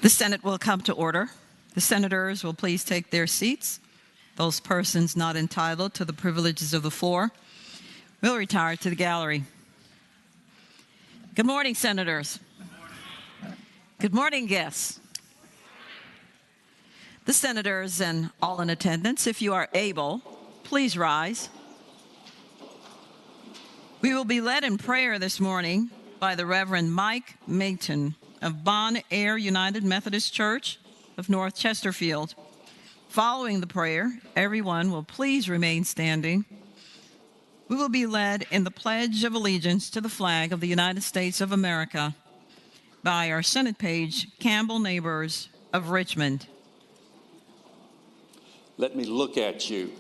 The Senate will come to order. The senators will please take their seats. Those persons not entitled to the privileges of the floor will retire to the gallery. Good morning, senators. Good morning, guests. The senators and all in attendance, if you are able, please rise. We will be led in prayer this morning by the Reverend Mike Mayton of Bon Air United Methodist Church of North Chesterfield. Following the prayer, everyone will please remain standing. We will be led in the Pledge of Allegiance to the flag of the United States of America by our Senate page, Campbell Neighbors of Richmond. Let me look at you.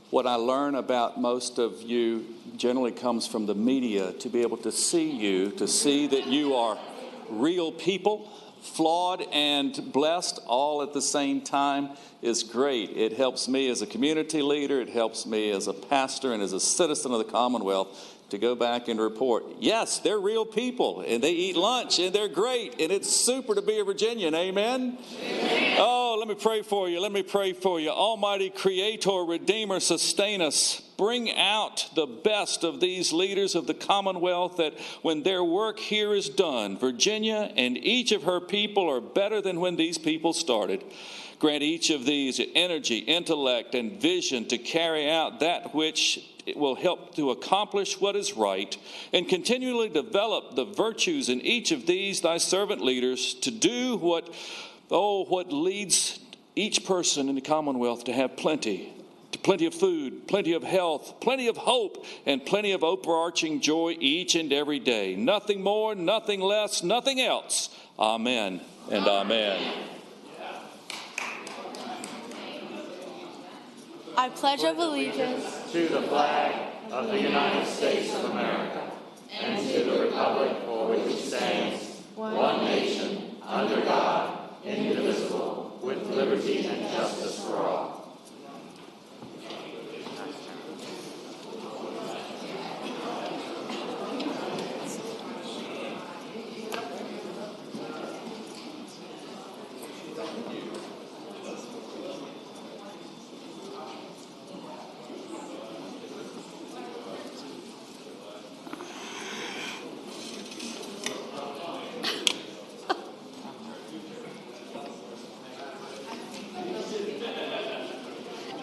What I learn about most of you generally comes from the media. To be able to see you, to see that you are real people, flawed and blessed all at the same time, is great. It helps me as a community leader. It helps me as a pastor and as a citizen of the Commonwealth to go back and report, yes, they're real people, and they eat lunch, and they're great, and it's super to be a Virginian. Amen? Amen. Oh, let me pray for you. Let me pray for you. Almighty Creator, Redeemer, sustain us. Bring out the best of these leaders of the Commonwealth, that when their work here is done, Virginia and each of her people are better than when these people started. Grant each of these energy, intellect, and vision to carry out that which it will help to accomplish what is right, and continually develop the virtues in each of these thy servant leaders to do what leads each person in the Commonwealth to have plenty of food, plenty of health, plenty of hope, and plenty of overarching joy each and every day. Nothing more, nothing less, nothing else. Amen and amen. I pledge allegiance to the flag of the United States of America and to the republic for which it stands, one nation, under God, indivisible, with liberty and justice for all.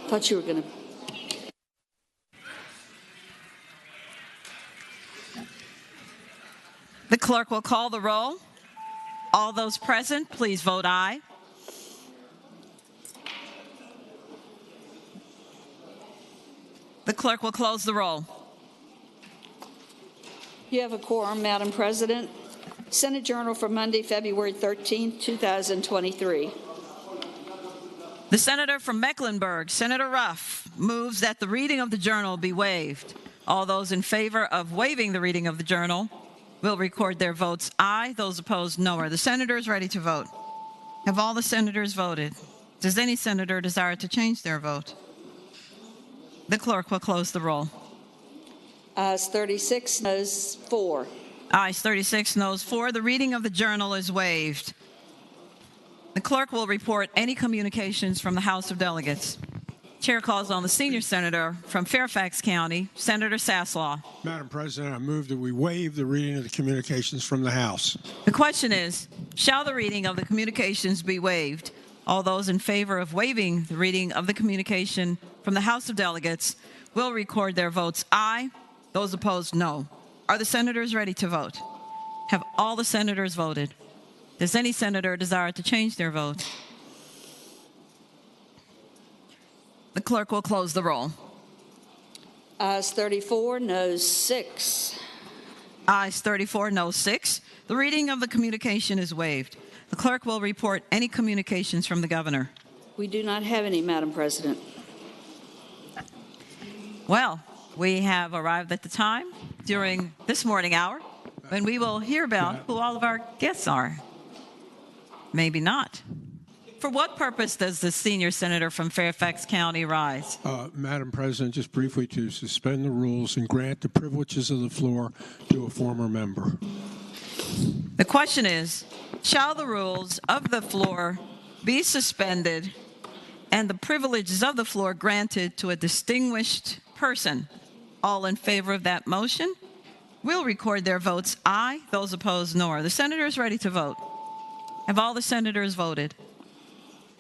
Thought you were going to. The clerk will call the roll. All those present, please vote aye. The clerk will close the roll. You have a quorum, Madam President. Senate Journal for Monday, February 13, 2023. The senator from Mecklenburg, Senator Ruff, moves that the reading of the journal be waived. All those in favor of waiving the reading of the journal will record their votes aye. Those opposed, no. Are the senators ready to vote? Have all the senators voted? Does any senator desire to change their vote? The clerk will close the roll. Ayes 36, noes 4. Ayes 36, noes 4. The reading of the journal is waived. The clerk will report any communications from the House of Delegates. Chair calls on the senior senator from Fairfax County, Senator Saslaw. Madam President, I move that we waive the reading of the communications from the House. The question is, shall the reading of the communications be waived? All those in favor of waiving the reading of the communication from the House of Delegates will record their votes aye. Those opposed, no. Are the senators ready to vote? Have all the senators voted? Does any senator desire to change their vote? The clerk will close the roll. Ayes 34, noes 6. Ayes 34, noes 6. The reading of the communication is waived. The clerk will report any communications from the governor. We do not have any, Madam President. Well, we have arrived at the time during this morning hour when we will hear about who all of our guests are. Maybe not. For what purpose does the senior senator from Fairfax County rise? Madam President, just briefly to suspend the rules and grant the privileges of the floor to a former member. The question is, shall the rules of the floor be suspended and the privileges of the floor granted to a distinguished person? All in favor of that motion will record their votes aye. Those opposed, no. Are the senators ready to vote? Have all the senators voted?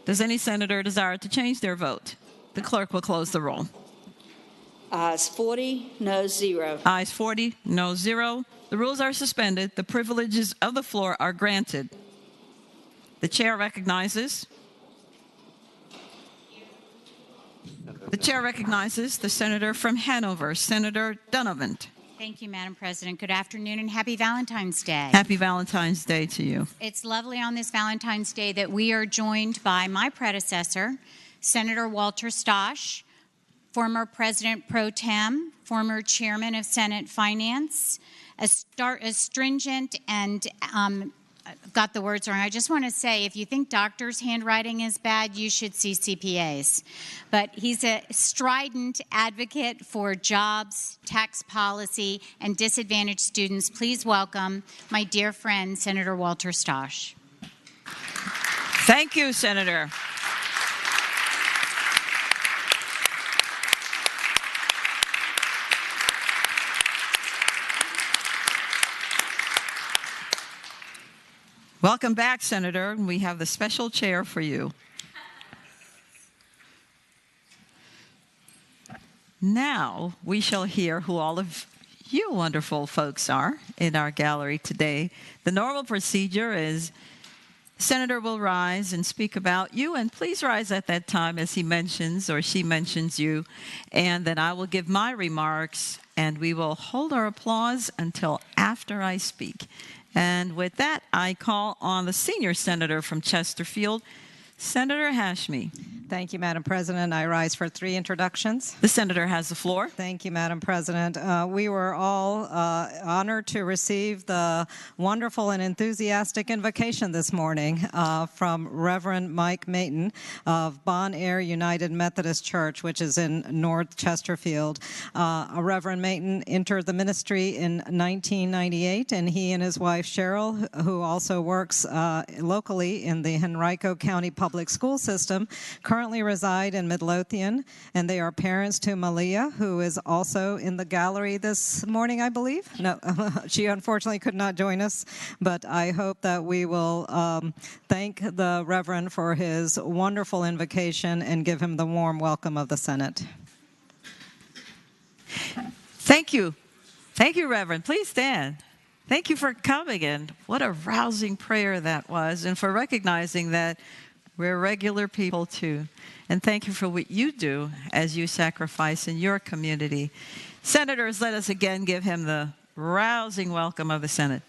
Does any senator desire to change their vote? The clerk will close the roll. Ayes 40, no 0. Ayes 40, no 0. The rules are suspended. The privileges of the floor are granted. The chair recognizes. The chair recognizes the senator from Hanover, Senator Donovan. Thank you, Madam President. Good afternoon and happy Valentine's Day. Happy Valentine's Day to you. It's lovely on this Valentine's Day that we are joined by my predecessor, Senator Walter Stosh, former President Pro Tem, former Chairman of Senate Finance, a stringent and got the words wrong. I just want to say, if you think doctors' handwriting is bad, you should see CPAs. But he's a strident advocate for jobs, tax policy, and disadvantaged students. Please welcome my dear friend, Senator Walter Stosh. Thank you, Senator. Welcome back, Senator. We have the special chair for you. Now we shall hear who all of you wonderful folks are in our gallery today. The normal procedure is the senator will rise and speak about you, and please rise at that time as he mentions or she mentions you, and then I will give my remarks, and we will hold our applause until after I speak. And with that, I call on the senior senator from Chesterfield, Senator Hashmi. Thank you, Madam President. I rise for 3 introductions. The senator has the floor. Thank you, Madam President. We were all honored to receive the wonderful and enthusiastic invocation this morning from Reverend Mike Mayton of Bon Air United Methodist Church, which is in North Chesterfield. Reverend Mayton entered the ministry in 1998, and he and his wife Cheryl, who also works locally in the Henrico County Public School System, currently reside in Midlothian, and they are parents to Malia, who is also in the gallery this morning, I believe. No, she unfortunately could not join us, but I hope that we will thank the Reverend for his wonderful invocation and give him the warm welcome of the Senate. Thank you. Thank you, Reverend. Please stand. Thank you for coming in. What a rousing prayer that was, and for recognizing that we're regular people too. And thank you for what you do as you sacrifice in your community. Senators, let us again give him the rousing welcome of the Senate.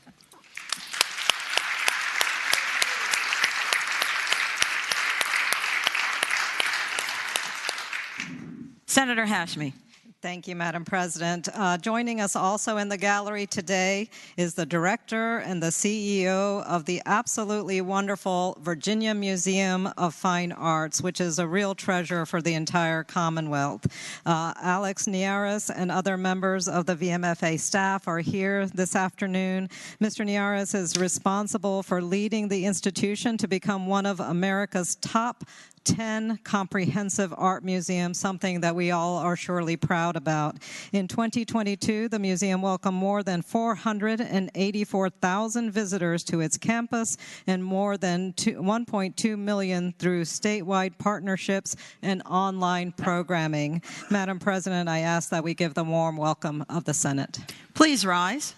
Senator Hashmi. Thank you, Madam President. Joining us also in the gallery today is the director and the CEO of the absolutely wonderful Virginia Museum of Fine Arts, which is a real treasure for the entire Commonwealth. Alex Niaras and other members of the VMFA staff are here this afternoon. Mr. Niaras is responsible for leading the institution to become one of America's top 10 comprehensive art museums, something that we all are surely proud about. In 2022, the museum welcomed more than 484,000 visitors to its campus and more than 1.2 million through statewide partnerships and online programming. Madam President, I ask that we give the warm welcome of the Senate. Please rise.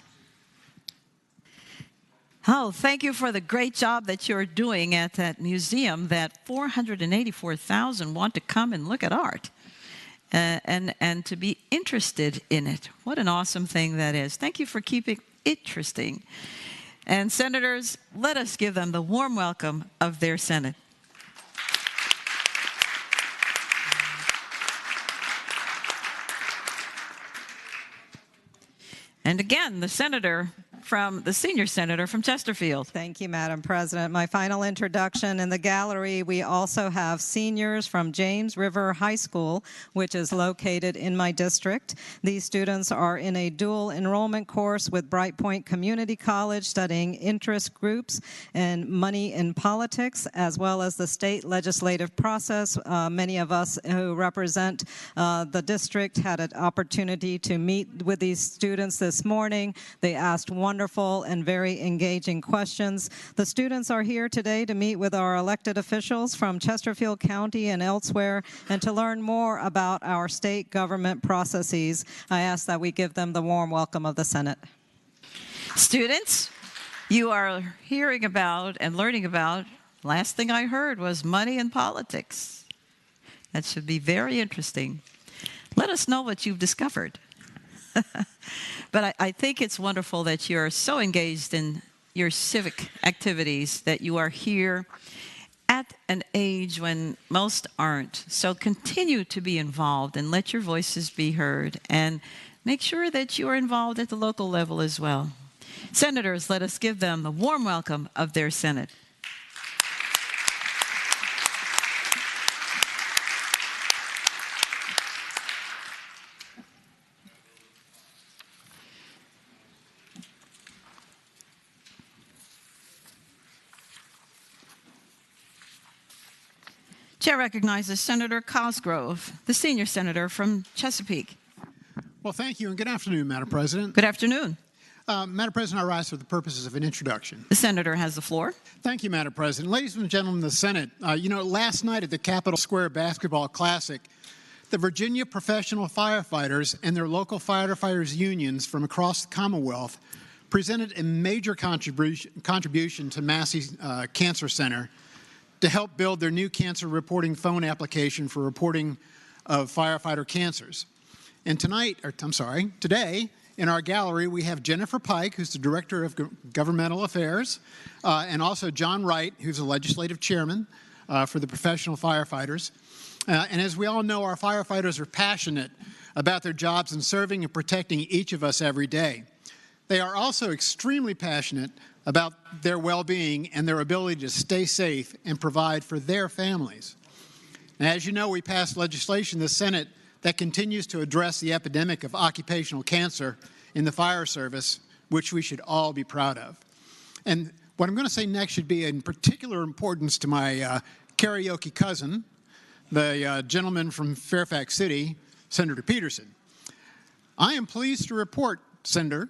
Oh, thank you for the great job that you're doing at that museum, that 484,000 want to come and look at art and to be interested in it. What an awesome thing that is. Thank you for keeping it interesting. And senators, let us give them the warm welcome of their Senate. And again, the senator from the senior senator from Chesterfield. Thank you, Madam President. My final introduction in the gallery, we also have seniors from James River High School, which is located in my district. These students are in a dual enrollment course with Bright Point Community College, studying interest groups and money in politics, as well as the state legislative process. Many of us who represent the district had an opportunity to meet with these students this morning. They asked wonderful and very engaging questions. The students are here today to meet with our elected officials from Chesterfield County and elsewhere and to learn more about our state government processes. I ask that we give them the warm welcome of the Senate. Students, you are hearing about and learning about, last thing I heard was money and politics. That should be very interesting. Let us know what you've discovered. But I think it's wonderful that you're so engaged in your civic activities, that you are here at an age when most aren't. So continue to be involved and let your voices be heard, and make sure that you are involved at the local level as well. Senators, let us give them the warm welcome of their Senate. Chair recognizes Senator Cosgrove, the senior senator from Chesapeake. Well, thank you, and good afternoon, Madam President. Good afternoon. Madam President, I rise for the purposes of an introduction. The senator has the floor. Thank you, Madam President. Ladies and gentlemen of the Senate, last night at the Capitol Square Basketball Classic, the Virginia professional firefighters and their local firefighters unions from across the Commonwealth presented a major contribution to Massey Cancer Center to help build their new cancer reporting phone application for reporting of firefighter cancers. And today, in our gallery, we have Jennifer Pike, who's the Director of Governmental Affairs, and also John Wright, who's the Legislative Chairman for the professional firefighters. And as we all know, our firefighters are passionate about their jobs and serving and protecting each of us every day. They are also extremely passionate about their well-being and their ability to stay safe and provide for their families. And as you know, we passed legislation in the Senate that continues to address the epidemic of occupational cancer in the fire service, which we should all be proud of. And what I'm going to say next should be in particular importance to my karaoke cousin, the gentleman from Fairfax City, Senator Peterson. I am pleased to report, Senator,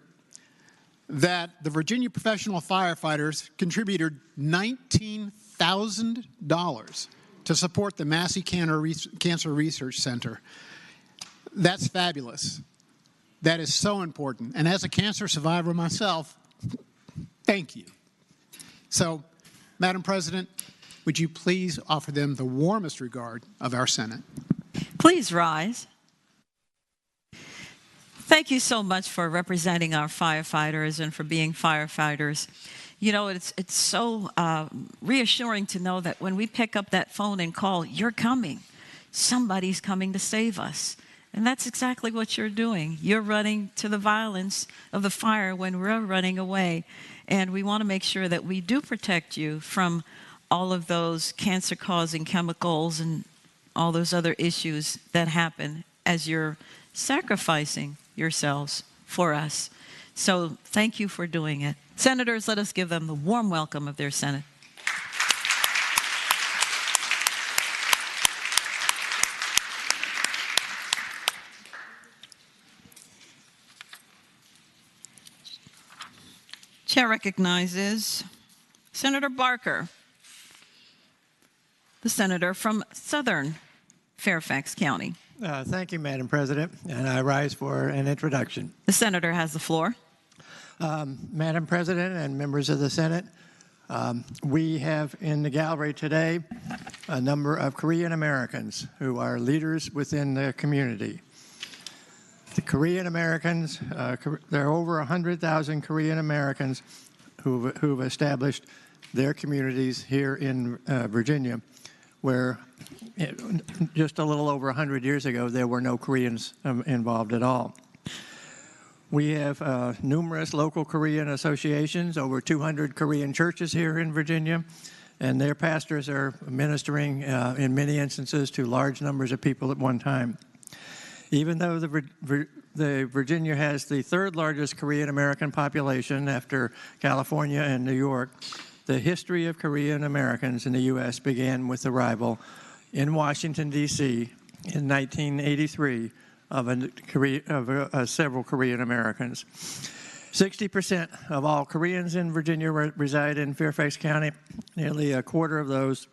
that the Virginia professional firefighters contributed $19,000 to support the Massey Cancer Research Center. That's fabulous. That is so important. And as a cancer survivor myself, thank you. So, Madam President, would you please offer them the warmest regard of our Senate? Please rise. Thank you so much for representing our firefighters and for being firefighters. You know, it's so reassuring to know that when we pick up that phone and call, you're coming. Somebody's coming to save us. And that's exactly what you're doing. You're running to the violence of the fire when we're running away. And we want to make sure that we do protect you from all of those cancer-causing chemicals and all those other issues that happen as you're sacrificing yourselves for us. So thank you for doing it. Senators, let us give them the warm welcome of their Senate. Chair recognizes Senator Barker, the senator from Southern Fairfax County. Thank you, Madam President, and I rise for an introduction. The senator has the floor. Madam President and members of the Senate, we have in the gallery today a number of Korean Americans who are leaders within the community. The Korean Americans, there are over 100,000 Korean Americans who've established their communities here in Virginia, where just a little over 100 years ago, there were no Koreans involved at all. We have numerous local Korean associations, over 200 Korean churches here in Virginia, and their pastors are ministering in many instances to large numbers of people at one time. Even though the Virginia has the third largest Korean American population after California and New York, the history of Korean Americans in the U.S. began with the arrival in Washington, D.C. in 1983 of several Korean Americans. 60% of all Koreans in Virginia reside in Fairfax County. Nearly a quarter of those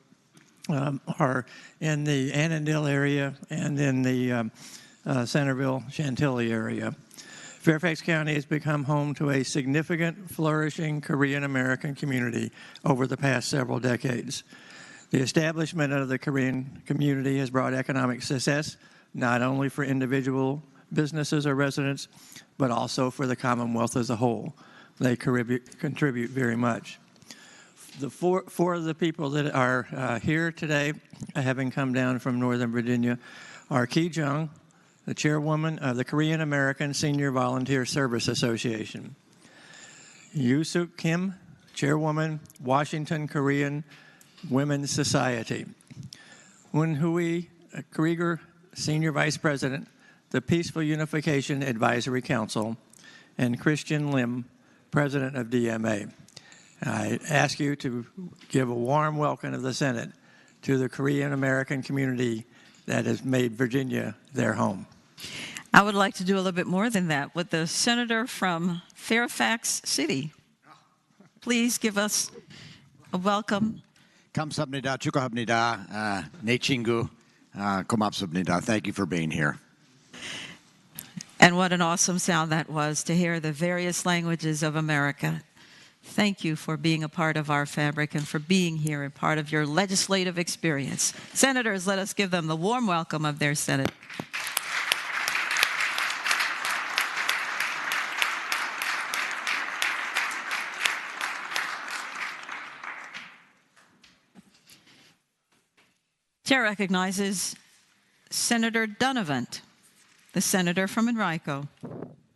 are in the Annandale area and in the Centerville, Chantilly area. Fairfax County has become home to a significant, flourishing Korean American community over the past several decades. The establishment of the Korean community has brought economic success, not only for individual businesses or residents, but also for the Commonwealth as a whole. They contribute very much. The four of the people that are here today, having come down from Northern Virginia, are Ki Jung, the chairwoman of the Korean American Senior Volunteer Service Association; Yoo Suk Kim, chairwoman, Washington Korean Women's Society; Woon Hui Krieger, senior vice president, the Peaceful Unification Advisory Council; and Christian Lim, president of DMA. I ask you to give a warm welcome of the Senate to the Korean American community that has made Virginia their home. I would like to do a little bit more than that with the senator from Fairfax City. Please give us a welcome. 감사합니다. 축하합니다. 내 친구 고맙습니다. Thank you for being here. And what an awesome sound that was to hear the various languages of America. Thank you for being a part of our fabric and for being here and part of your legislative experience. Senators, let us give them the warm welcome of their Senate. Chair recognizes Senator Donovan, the senator from Enrico.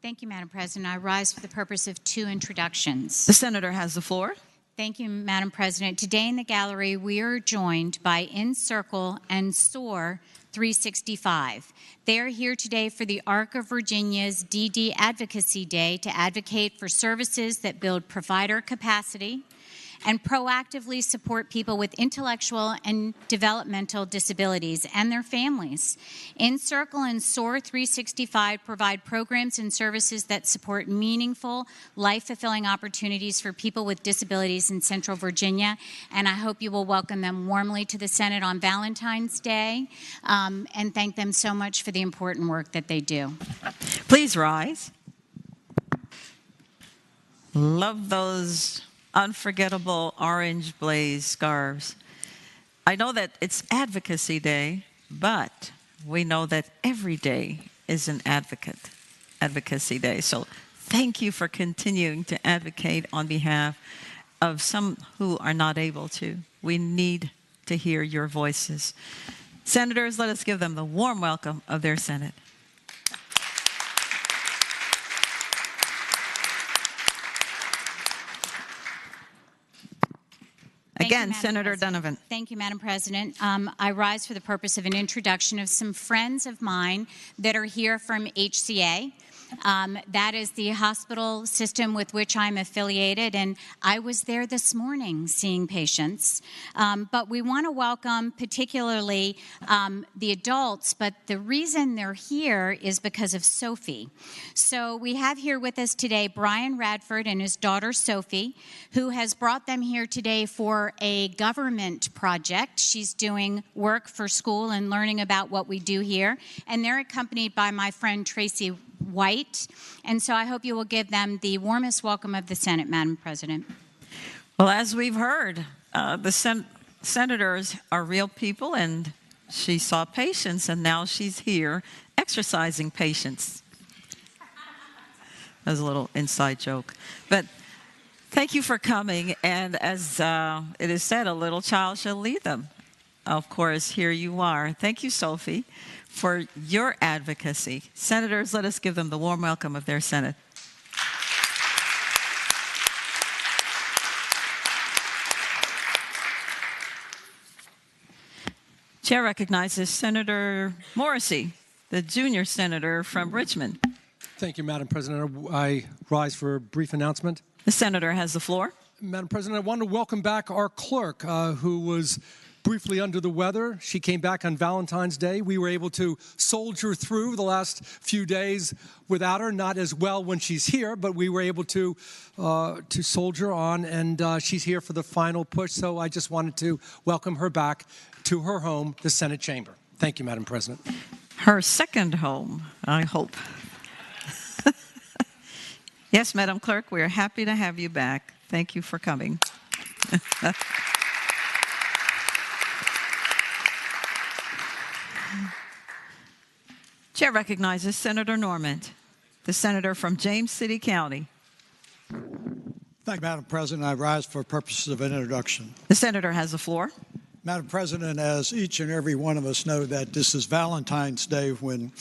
Thank you, Madam President. I rise for the purpose of two introductions. The senator has the floor. Thank you, Madam President. Today in the gallery, we are joined by InCircle and SOAR 365. They are here today for the ARC of Virginia's DD Advocacy Day to advocate for services that build provider capacity and proactively support people with intellectual and developmental disabilities and their families. InCircle and SOAR 365 provide programs and services that support meaningful, life-fulfilling opportunities for people with disabilities in Central Virginia, and I hope you will welcome them warmly to the Senate on Valentine's Day and thank them so much for the important work that they do. Please rise. Love those unforgettable orange blaze scarves. I know that it's Advocacy Day, but we know that every day is an Advocacy Day. So thank you for continuing to advocate on behalf of some who are not able to. We need to hear your voices. Senators, let us give them the warm welcome of their Senate. Again, Senator Donovan. Thank you, Madam President. I rise for the purpose of an introduction of some friends of mine that are here from HCA. That is the hospital system with which I'm affiliated, and I was there this morning seeing patients. But we want to welcome particularly the adults, but the reason they're here is because of Sophie. So we have here with us today Brian Radford and his daughter Sophie, who has brought them here today for a government project. She's doing work for school and learning about what we do here, and they're accompanied by my friend Tracy White, and so I hope you will give them the warmest welcome of the Senate, Madam President. Well, as we've heard, the senators are real people, and she saw patients, and now she's here exercising patience. That was a little inside joke. But thank you for coming, and as it is said, a little child shall lead them. Of course, here you are. Thank you, Sophie, for your advocacy. Senators, let us give them the warm welcome of their Senate. Chair recognizes Senator Morrissey, the junior senator from Richmond. Thank you, Madam President. I rise for a brief announcement. The senator has the floor. Madam President, I want to welcome back our clerk, who was briefly under the weather. She came back on Valentine's Day. We were able to soldier through the last few days without her, not as well when she's here, but we were able to soldier on, and she's here for the final push. So I just wanted to welcome her back to her home, the Senate chamber. Thank you, Madam President. Her second home, I hope. Yes, Madam Clerk, we are happy to have you back. Thank you for coming. Chair recognizes Senator Normand, the senator from James City County. Thank you, Madam President. I rise for purposes of introduction. The senator has the floor. Madam President, as each and every one of us know that this is Valentine's Day when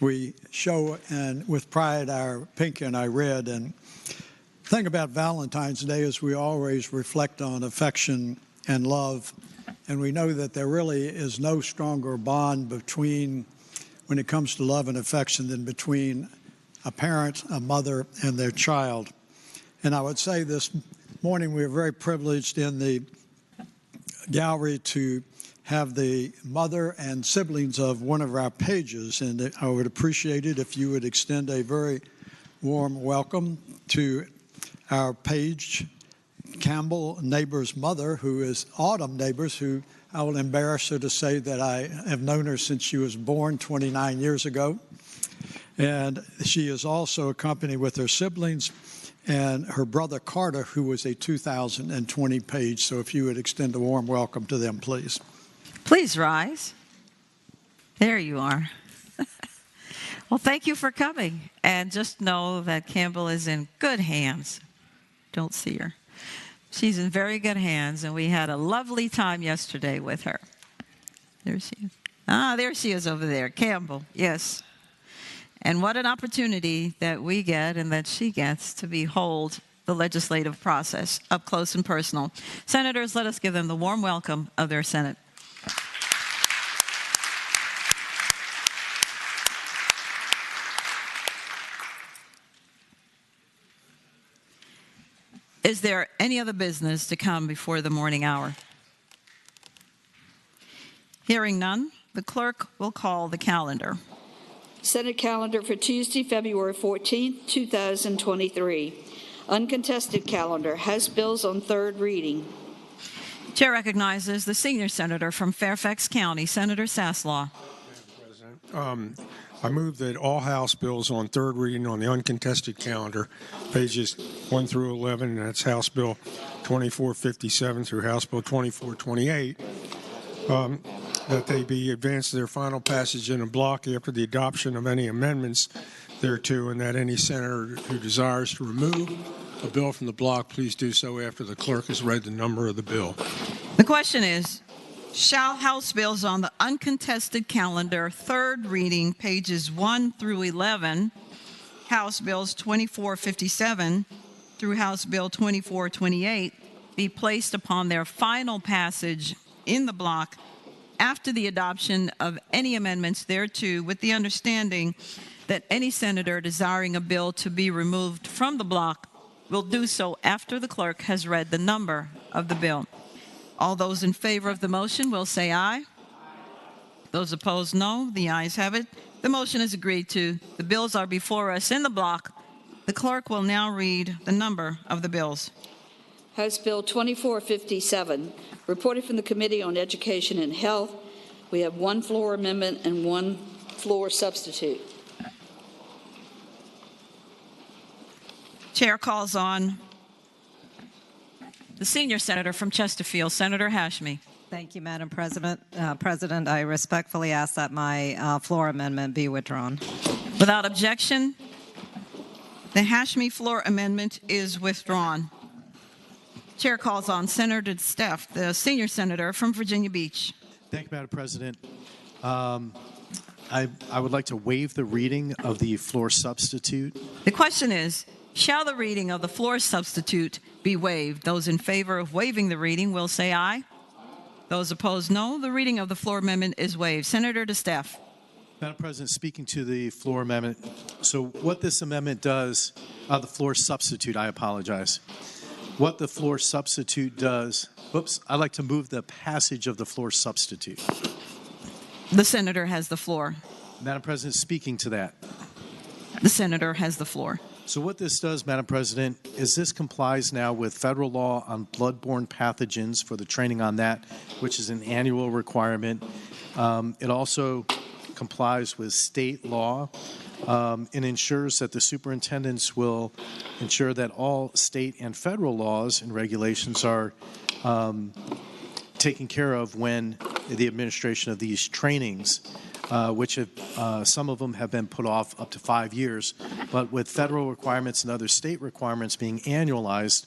we show and with pride our pink and our red. And the thing about Valentine's Day is we always reflect on affection and love. And we know that there really is no stronger bond between, when it comes to love and affection, than between a parent, a mother, and their child. And I would say this morning we are very privileged in the gallery to have the mother and siblings of one of our pages, and I would appreciate it if you would extend a very warm welcome to our page, Campbell Neighbor's mother, who is Autumn Neighbors, who I will embarrass her to say that I have known her since she was born 29 years ago. And she is also accompanied with her siblings and her brother Carter, who was a 2020 page. So if you would extend a warm welcome to them, please. Please rise. There you are. Well, thank you for coming. And just know that Campbell is in good hands. Don't see her. She's in very good hands, and we had a lovely time yesterday with her. There she is. There she is over there, Campbell, yes. And what an opportunity that we get and that she gets to behold the legislative process up close and personal. Senators, let us give them the warm welcome of their Senate. Is there any other business to come before the morning hour? Hearing none, the clerk will call the calendar. Senate calendar for Tuesday, February 14, 2023. Uncontested calendar. House bills on third reading. Chair recognizes the senior senator from Fairfax County, Senator Saslaw. Madam President, I move that all House bills on third reading on the uncontested calendar, pages 1 through 11, and that's House Bill 2457 through House Bill 2428, that they be advanced to their final passage in a block after the adoption of any amendments thereto, and that any senator who desires to remove a bill from the block, please do so after the clerk has read the number of the bill. The question is, shall House bills on the uncontested calendar, third reading, pages 1 through 11, House Bills 2457 through House Bill 2428, be placed upon their final passage in the block after the adoption of any amendments thereto, with the understanding that any senator desiring a bill to be removed from the block will do so after the clerk has read the number of the bill. All those in favor of the motion will say aye. Those opposed, no. The ayes have it. The motion is agreed to. The bills are before us in the block. The clerk will now read the number of the bills. House Bill 2457, reported from the Committee on Education and Health. We have one floor amendment and one floor substitute. Chair calls on the senior senator from Chesterfield, Senator Hashmi. Thank you, Madam President. President, I respectfully ask that my floor amendment be withdrawn. Without objection, the Hashmi floor amendment is withdrawn. Chair calls on Senator Steph, the senior senator from Virginia Beach. Thank you, Madam President. I would like to waive the reading of the floor substitute. The question is, shall the reading of the floor substitute be waived? Those in favor of waiving the reading will say aye. Those opposed, no. The reading of the floor amendment is waived. Senator DeStaff. Madam President, speaking to the floor amendment. So what this amendment does, the floor substitute, I apologize. What the floor substitute does, I'd like to move the passage of the floor substitute. The senator has the floor. Madam President, speaking to that. The senator has the floor. So what this does, Madam President, is this complies now with federal law on bloodborne pathogens for the training on that, which is an annual requirement. It also complies with state law and ensures that the superintendents will ensure that all state and federal laws and regulations are taken care of when the administration of these trainings, which have, some of them have been put off up to 5 years, but with federal requirements and other state requirements being annualized,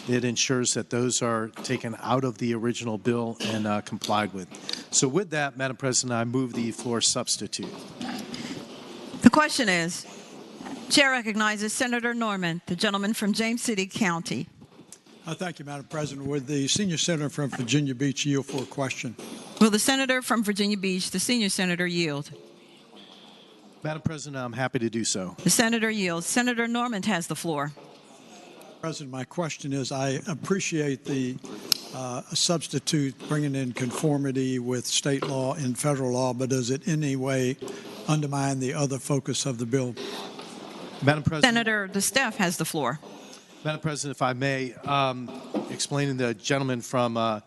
it ensures that those are taken out of the original bill and complied with. So with that, Madam President, I move the floor substitute. The question is, Chair recognizes Senator Norman, the gentleman from James City County. Thank you, Madam President. Would the senior senator from Virginia Beach yield for a question? Will the senator from Virginia Beach, the senior senator, yield? Madam President, I'm happy to do so. The senator yields. Senator Norman has the floor. President, my question is, I appreciate the substitute bringing in conformity with state law and federal law, but does it in any way undermine the other focus of the bill? Madam President. Senator DeStaff has the floor. Madam President, if I may, explaining the gentleman from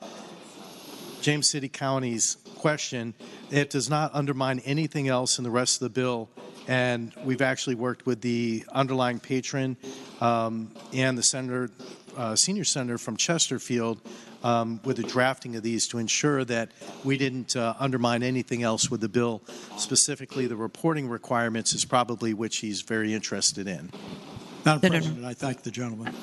James City County's question, it does not undermine anything else in the rest of the bill. And we've actually worked with the underlying patron and the senator, senior senator from Chesterfield with the drafting of these to ensure that we didn't undermine anything else with the bill. Specifically, the reporting requirements is probably which he's very interested in. Madam President, I thank the gentleman.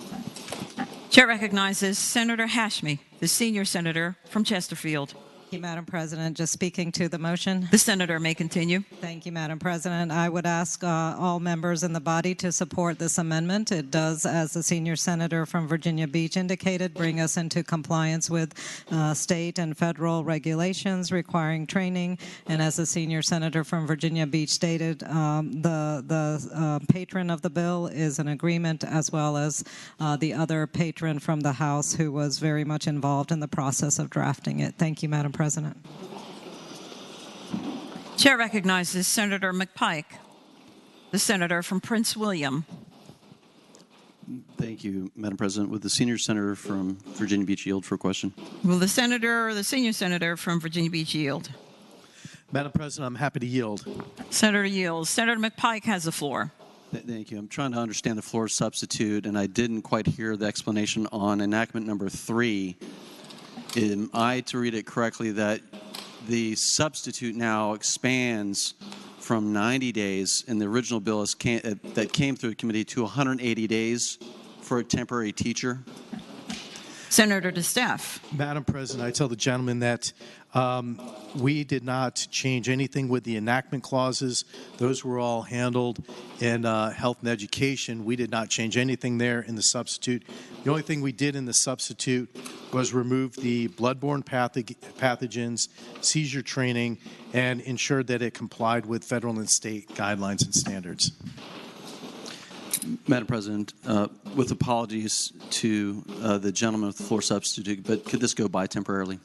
Chair recognizes Senator Hashmi, the senior senator from Chesterfield. Thank you, Madam President. Just speaking to the motion. The senator may continue. Thank you, Madam President. I would ask all members in the body to support this amendment. It does, as the senior senator from Virginia Beach indicated, bring us into compliance with state and federal regulations requiring training. And as the senior senator from Virginia Beach stated, the patron of the bill is in agreement, as well as the other patron from the House who was very much involved in the process of drafting it. Thank you, Madam President. Chair recognizes Senator McPike, the senator from Prince William. Thank you, Madam President. Would the senior senator from Virginia Beach yield for a question? Will the senator or the senior senator from Virginia Beach yield? Madam President, I'm happy to yield. Senator yields. Senator McPike has the floor. Thank you. I'm trying to understand the floor substitute, and I didn't quite hear the explanation on enactment number 3. Am I to read it correctly that the substitute now expands from 90 days in the original bill that came through the committee to 180 days for a temporary teacher? Senator DeStaff. Madam President, I tell the gentleman that we did not change anything with the enactment clauses. Those were all handled in health and education. We did not change anything there in the substitute. The only thing we did in the substitute was remove the bloodborne pathogens, seizure training, and ensured that it complied with federal and state guidelines and standards. Madam President, with apologies to the gentleman with the floor substitute, but could this go by temporarily?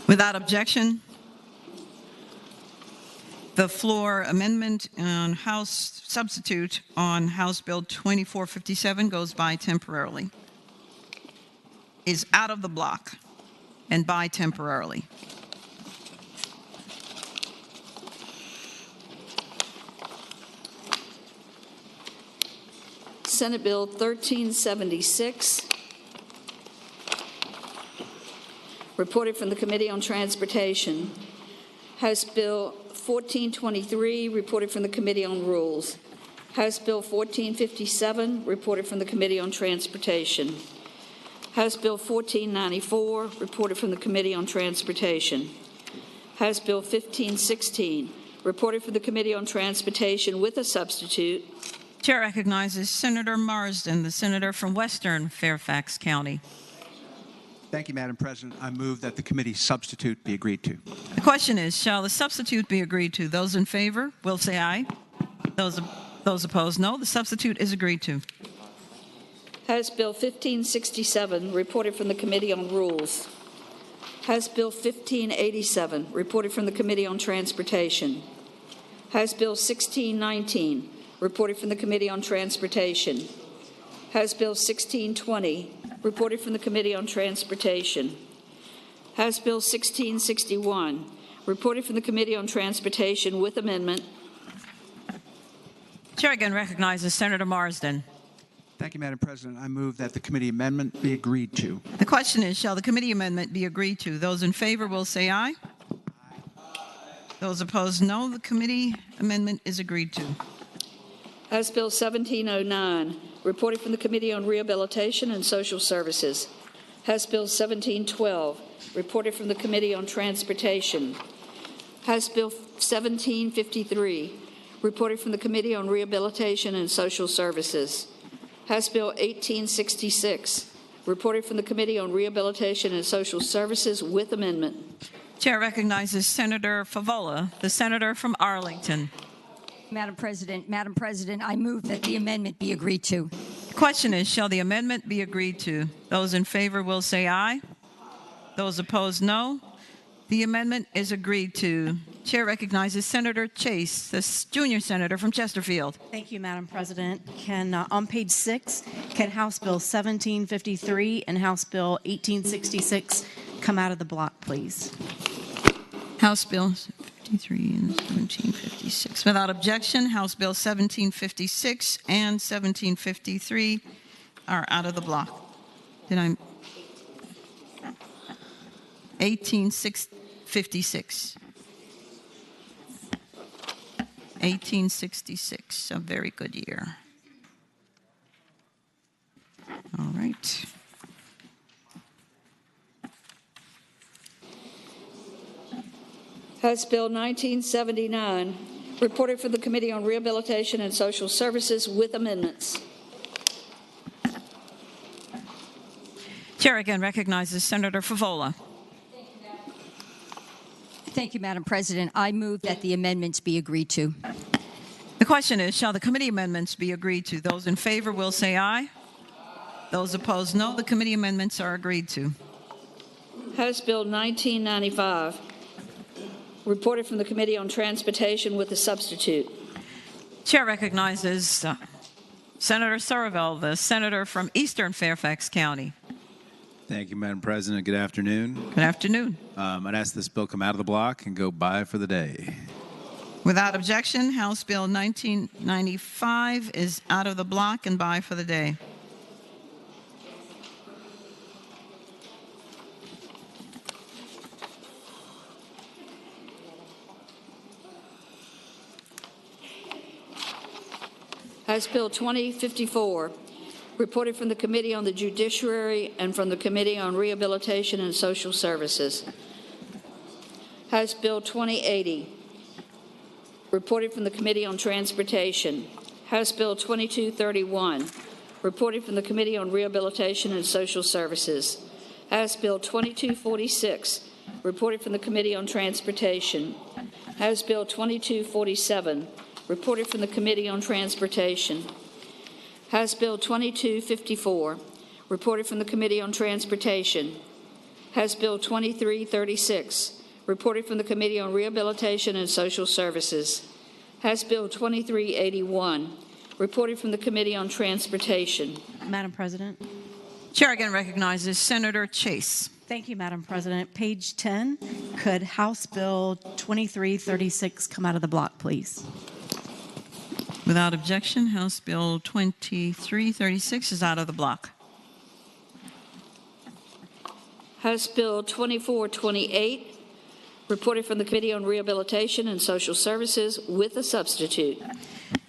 Without objection, the floor amendment on House substitute on House Bill 2457 goes by temporarily. Is out of the block and by temporarily. Senate Bill 1376, reported from the Committee on Transportation. House Bill 1423, reported from the Committee on Rules. House Bill 1457, reported from the Committee on Transportation. House Bill 1494, reported from the Committee on Transportation. House Bill 1516, reported from the Committee on Transportation with a substitute. Chair recognizes Senator Marsden, the senator from Western Fairfax County. Thank you, Madam President. I move that the committee substitute be agreed to. The question is, shall the substitute be agreed to? Those in favor will say aye. Those opposed, no. The substitute is agreed to. House Bill 1567, reported from the Committee on Rules. House Bill 1587, reported from the Committee on Transportation. House Bill 1619, reported from the Committee on Transportation. House Bill 1620, reported from the Committee on Transportation. House Bill 1661, reported from the Committee on Transportation with amendment. Chair again recognizes Senator Marsden. Thank you, Madam President. I move that the committee amendment be agreed to. The question is, shall the committee amendment be agreed to? Those in favor will say aye. Those opposed, no. The committee amendment is agreed to. House Bill 1709, reported from the Committee on Rehabilitation and Social Services. House Bill 1712, reported from the Committee on Transportation. House Bill 1753, reported from the Committee on Rehabilitation and Social Services. House Bill 1866, reported from the Committee on Rehabilitation and Social Services with amendment. Chair recognizes Senator Favola, the senator from Arlington. Madam President, I move that the amendment be agreed to. The question is, shall the amendment be agreed to? Those in favor will say aye. Those opposed, no. The amendment is agreed to. Chair recognizes Senator Chase, the junior senator from Chesterfield. Thank you, Madam President. On page 6, can House Bill 1753 and House Bill 1866 come out of the block, please? House Bill 53 and 1756. Without objection, House Bill 1756 and 1753 are out of the block. 1856. 1866, a very good year. All right. House Bill 1979, reported from the Committee on Rehabilitation and Social Services with amendments. Chair again recognizes Senator Favola. Thank you, Madam President. I move that the amendments be agreed to. The question is, shall the committee amendments be agreed to? Those in favor will say aye. Those opposed, no. The committee amendments are agreed to. House Bill 1995, reported from the Committee on Transportation with a substitute. Chair recognizes Senator Surville, the senator from Eastern Fairfax County. Thank you, Madam President. Good afternoon. Good afternoon. I'd ask this bill come out of the block and go by for the day. Without objection, House Bill 1995 is out of the block and by for the day. House Bill 2054, reported from the Committee on the Judiciary and from the Committee on Rehabilitation and Social Services. House Bill 2080, reported from the Committee on Transportation. House Bill 2231, reported from the Committee on Rehabilitation and Social Services. House Bill 2246, reported from the Committee on Transportation. House Bill 2247, reported from the Committee on Transportation. House Bill 2254, reported from the Committee on Transportation. House Bill 2336, reported from the Committee on Rehabilitation and Social Services. House Bill 2381, reported from the Committee on Transportation. Madam President. Chair again recognizes Senator Chase. Thank you, Madam President. Page 10, could House Bill 2336 come out of the block, please? Without objection, House Bill 2336 is out of the block. House Bill 2428, reported from the Committee on Rehabilitation and Social Services with a substitute.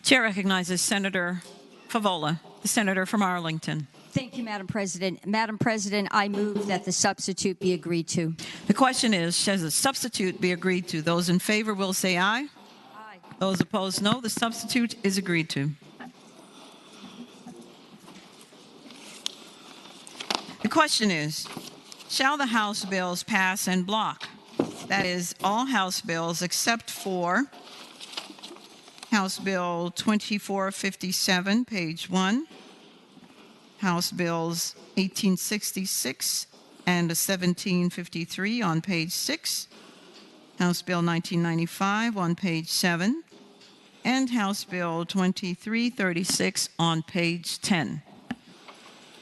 Chair recognizes Senator Favola, the senator from Arlington. Thank you, Madam President. Madam President, I move that the substitute be agreed to. The question is, shall the substitute be agreed to? Those in favor will say aye. Aye. Those opposed, no. The substitute is agreed to. The question is, Shall the House bills pass en bloc? That is, all House bills except for House Bill 2457, page 1, House Bills 1866 and 1753 on page 6, House Bill 1995 on page 7, and House Bill 2336 on page 10.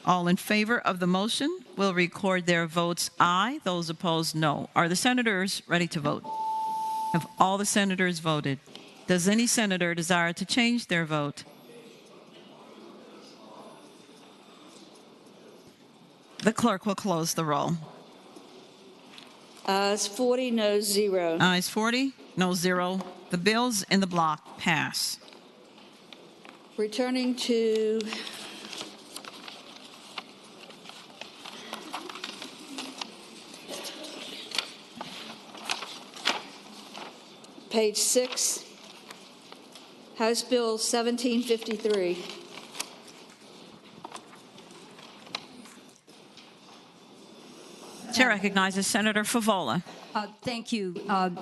All in favor of the motion will record their votes aye. Those opposed, no. Are the senators ready to vote? Have all the senators voted? Does any senator desire to change their vote? The clerk will close the roll. Ayes 40, no 0. Ayes 40, no 0. The bills in the block pass. Returning to page 6, House Bill 1753. Chair recognizes Senator Favola. Thank you,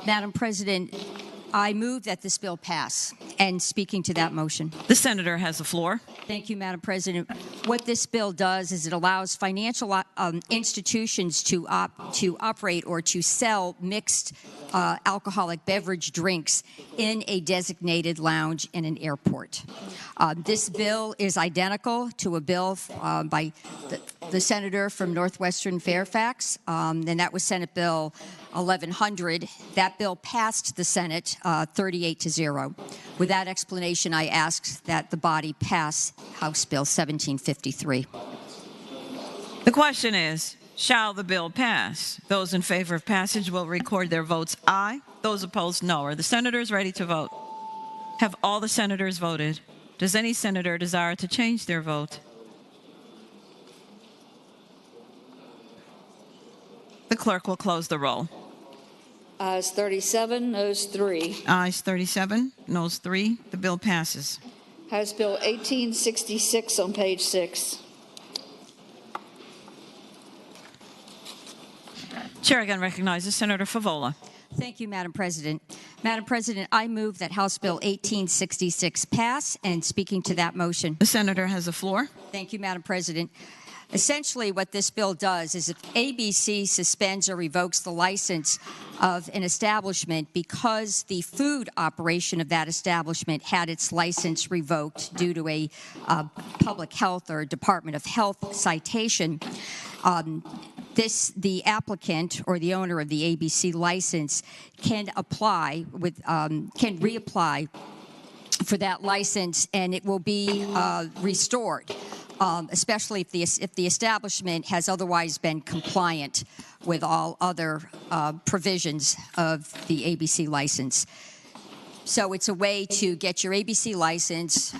Madam President. I move that this bill pass. And speaking to that motion. The senator has the floor. Thank you, Madam President. What this bill does is it allows financial institutions to operate or to sell mixed alcoholic beverage drinks in a designated lounge in an airport. This bill is identical to a bill by the senator from Northwestern Fairfax, and that was Senate Bill 1100. That bill passed the Senate 38-0. With that explanation, I ask that the body pass House Bill 1753. The question is, shall the bill pass? Those in favor of passage will record their votes aye. Those opposed, no. Are the senators ready to vote? Have all the senators voted? Does any senator desire to change their vote? The clerk will close the roll. Ayes 37, noes 3. Ayes 37, noes 3. The bill passes. House Bill 1866 on page 6. Chair again recognizes Senator Favola. Thank you, Madam President. Madam President, I move that House Bill 1866 pass, and speaking to that motion. The senator has the floor. Thank you, Madam President. Essentially, what this bill does is if ABC suspends or revokes the license of an establishment because the food operation of that establishment had its license revoked due to a public health or Department of Health citation, the applicant or the owner of the ABC license can reapply for that license, and it will be restored. Especially if the establishment has otherwise been compliant with all other provisions of the ABC license. So it's a way to get your ABC license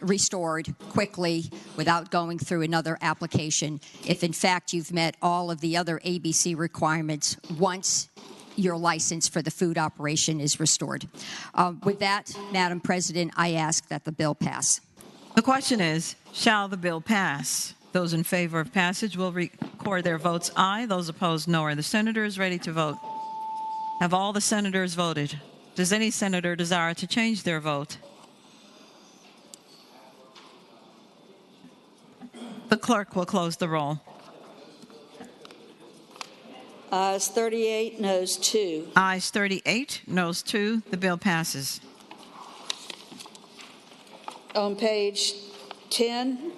restored quickly without going through another application if, in fact, you've met all of the other ABC requirements once your license for the food operation is restored. With that, Madam President, I ask that the bill pass. The question is, shall the bill pass? Those in favor of passage will record their votes aye. Those opposed, no. Are the senators ready to vote? Have all the senators voted? Does any senator desire to change their vote? The clerk will close the roll. Ayes 38, noes 2. Ayes 38, noes 2. The bill passes. On page 10,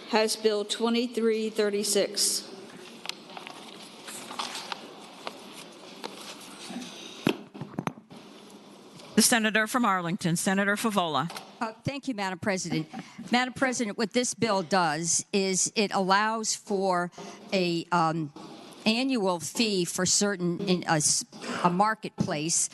House Bill 2336. The senator from Arlington, Senator Favola. Thank you, Madam President. Madam President, what this bill does is it allows for a annual fee for certain in a marketplace